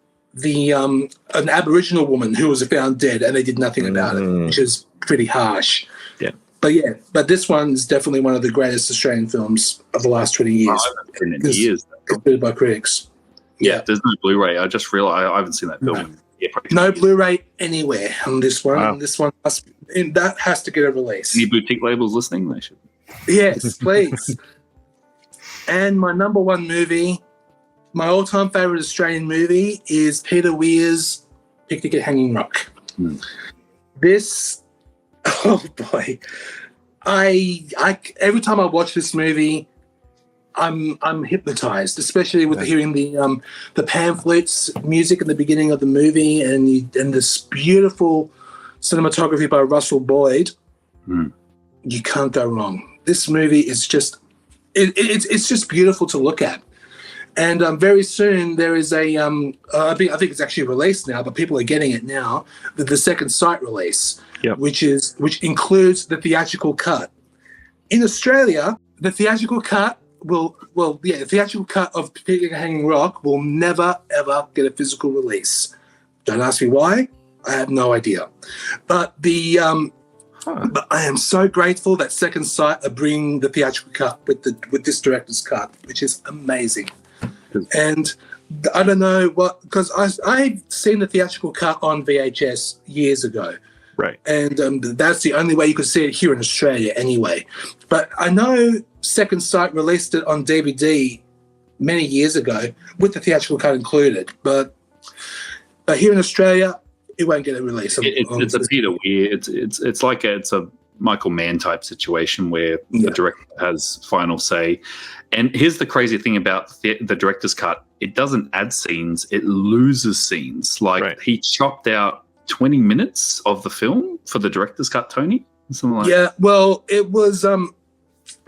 an Aboriginal woman who was found dead and they did nothing about it, which is pretty harsh. Yeah. But this one is definitely one of the greatest Australian films of the last 20 years. I haven't seen it in years. Considered by critics. Yeah, there's no Blu-ray. I just realized I haven't seen that film. No Blu-ray anywhere on this one. Wow. And this one that has to get a release. Any boutique labels listening? They should. Yes, please. And my number one movie, my all-time favorite Australian movie, is Peter Weir's Picnic at Hanging Rock. This, oh boy, I every time I watch this movie, I'm hypnotized, especially with hearing the pamphlets music in the beginning of the movie and this beautiful cinematography by Russell Boyd. You can't go wrong. This movie is just it's just beautiful to look at. And very soon there is I think it's actually released now, but people are getting it now. The second sight release, which includes the theatrical cut. In Australia, the theatrical cut the theatrical cut of Picnic at Hanging Rock will never ever get a physical release. Don't ask me why. I have no idea. But but I am so grateful that Second Sight are bringing the theatrical cut with this director's cut, which is amazing. And I don't know because I've seen the theatrical cut on VHS years ago. Right. And that's the only way you could see it here in Australia anyway. But I know Second Sight released it on DVD many years ago with the theatrical cut included. But here in Australia, it won't get a release. It's a Peter Weir. It's like it's a Michael Mann type situation where the director has final say. And here's the crazy thing about the director's cut. It doesn't add scenes. It loses scenes. Like he chopped out 20 minutes of the film for the director's cut, Tony? Something like that. Well, it was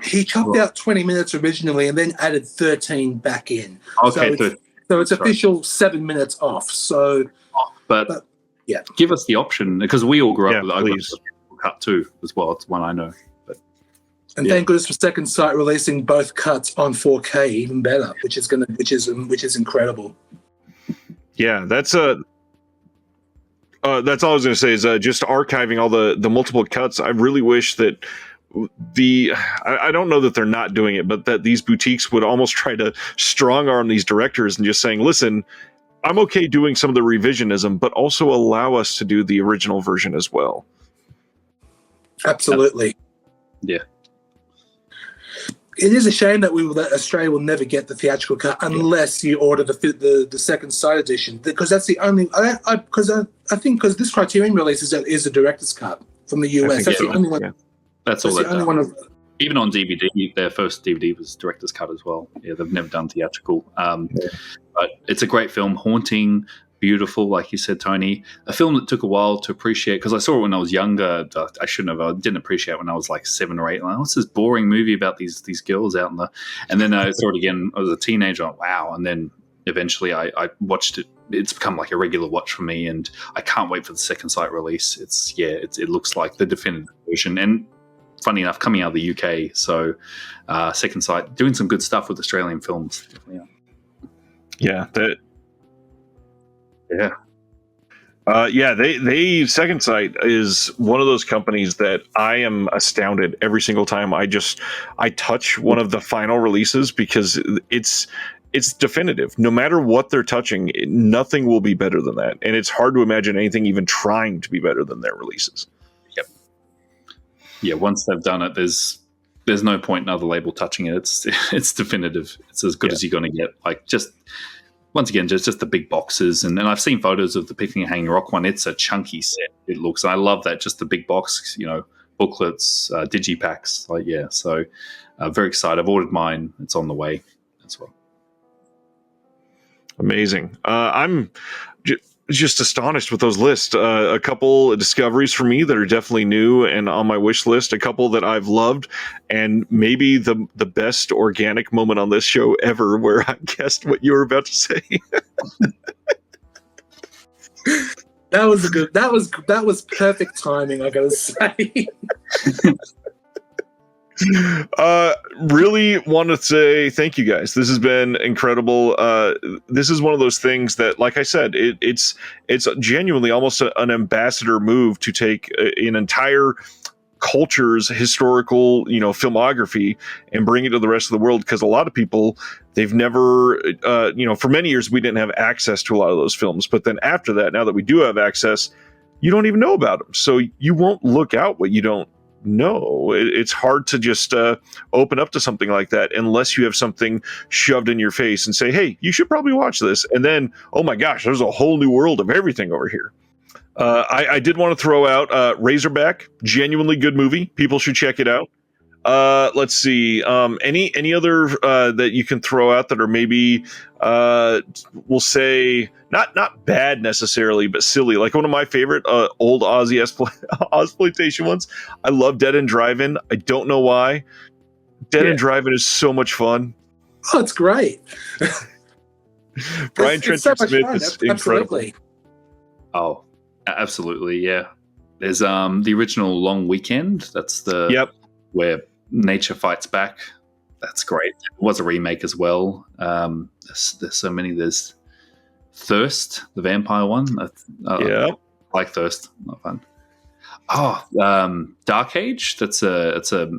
he chopped out 20 minutes originally and then added 13 back in. Okay. So it's official 7 minutes off. So but give us the option because we all grew up with the cut too as well. It's one I know. And thank goodness for Second Sight releasing both cuts on 4K, even better, which is incredible. Yeah, that's all I was going to say is just archiving all the multiple cuts. I really wish that I don't know that they're not doing it, but that these boutiques would almost try to strong arm these directors and just saying, listen, I'm okay doing some of the revisionism, but also allow us to do the original version as well. Absolutely. Yeah. It is a shame that Australia will never get the theatrical cut unless you order the Second Sight edition, because that's the only. Because this Criterion release is a director's cut from the US. That's the only one. That's all. The only one of. Even on DVD, their first DVD was director's cut as well. Yeah, they've never done theatrical. But it's a great film, haunting, beautiful, like you said, Tony. A film that took a while to appreciate because I saw it when I was younger. I shouldn't have. I didn't appreciate it when I was like 7 or 8. Like, what's this boring movie about these girls out in the? And then I saw it again as a teenager. Like, wow! And then eventually I watched it. It's become like a regular watch for me, and I can't wait for the Second Sight release. It looks like the definitive version. And funny enough, coming out of the UK, so Second Sight doing some good stuff with Australian films. They Second Sight is one of those companies that I am astounded every single time I touch one of the final releases because it's definitive. No matter what they're touching, nothing will be better than that, and it's hard to imagine anything even trying to be better than their releases. Yeah, once they've done it, there's no point in other label touching it. It's definitive. It's as good as you're going to get. Like just once again, just the big boxes, and I've seen photos of the Picnic at Hanging Rock one. It's a chunky set. It looks, and I love that. Just the big box, booklets, digipacks. So very excited. I've ordered mine. It's on the way as well. Amazing. just astonished with those lists. A couple of discoveries for me that are definitely new and on my wish list. A couple that I've loved, and maybe the best organic moment on this show ever, where I guessed what you were about to say. That was a good. That was perfect timing, I gotta say. Really want to say thank you guys. This has been incredible. This is one of those things that, like I said, it's genuinely almost an ambassador move to take an entire culture's historical, filmography and bring it to the rest of the world. Because a lot of people, they've never, for many years we didn't have access to a lot of those films. But then after that, now that we do have access, you don't even know about them. So you won't look out what you don't know. It's hard to just open up to something like that unless you have something shoved in your face and say, hey, you should probably watch this. And then, oh my gosh, there's a whole new world of everything over here. I did want to throw out Razorback, genuinely good movie. People should check it out. Let's see. Any other that you can throw out that are maybe we'll say not bad necessarily, but silly. Like one of my favorite old Aussie exploitation ones. I love Dead and Drive-In. I don't know why. Dead and Drive-In is so much fun. Oh, it's great. Brian Trenchard Smith is incredible. Absolutely. Oh, absolutely, yeah. There's the original Long Weekend. That's the where nature fights back. That's great. It was a remake as well. There's so many. There's Thirst, the vampire one. I like Thirst. Not fun. Oh, Dark Age. It's a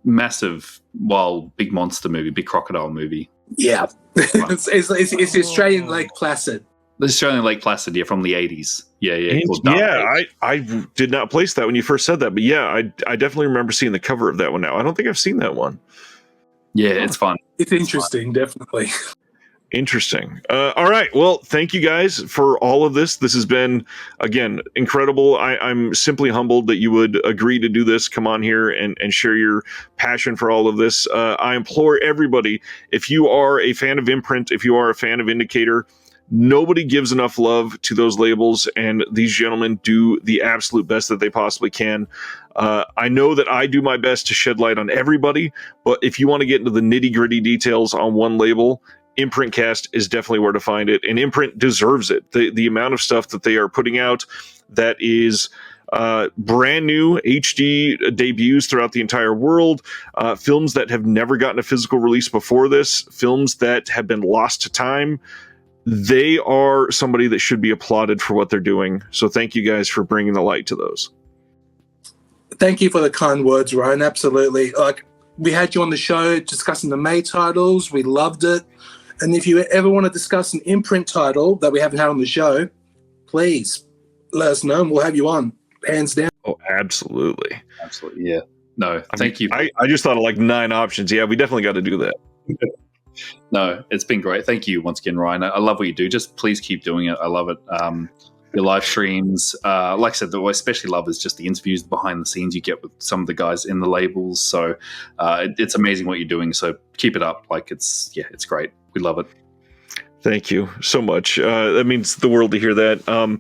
massive, big monster movie, big crocodile movie. Yeah, it's the Australian Lake Placid. The Australian Lake Placid, from the 80s. Yeah. I did not place that when you first said that, but I definitely remember seeing the cover of that one now. I don't think I've seen that one. Yeah, it's fun. It's interesting, definitely. Interesting. All right. Well, thank you guys for all of this. This has been, again, incredible. I'm simply humbled that you would agree to do this. Come on here and share your passion for all of this. I implore everybody, if you are a fan of Imprint, if you are a fan of Indicator, nobody gives enough love to those labels, and these gentlemen do the absolute best that they possibly can. I know that I do my best to shed light on everybody, but if you want to get into the nitty-gritty details on one label, Imprintcast is definitely where to find it, and Imprint deserves it. The amount of stuff that they are putting out that is brand new HD debuts throughout the entire world, films that have never gotten a physical release before this, films that have been lost to time. They are somebody that should be applauded for what they're doing. So thank you guys for bringing the light to those. Thank you for the kind words, Ryan. Absolutely. Like, we had you on the show discussing the May titles. We loved it. And if you ever want to discuss an Imprint title that we haven't had on the show, please let us know and we'll have you on. Hands down. Oh, absolutely. Absolutely. Yeah. No, thank you. I just thought of like 9 options. Yeah, we definitely got to do that. No, it's been great. Thank you once again, Ryan. I love what you do. Just please keep doing it. I love it. Your live streams, like I said, what I especially love is just the interviews behind the scenes you get with some of the guys in the labels. So it's amazing what you're doing. So keep it up. Like it's great. We love it. Thank you so much. That means the world to hear that.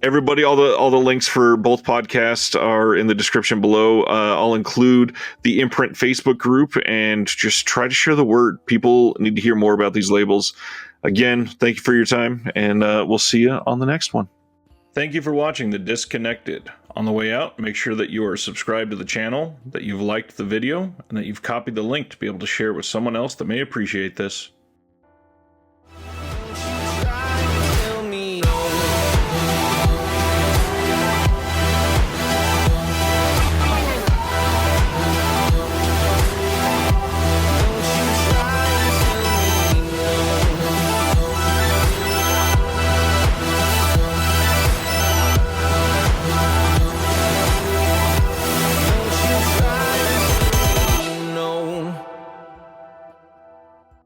Everybody, all the links for both podcasts are in the description below. I'll include the Imprint Facebook group and just try to share the word. People need to hear more about these labels. Again, thank you for your time, and we'll see you on the next one. Thank you for watching The Disconnected. On the way out, make sure that you are subscribed to the channel, that you've liked the video, and that you've copied the link to be able to share it with someone else that may appreciate this.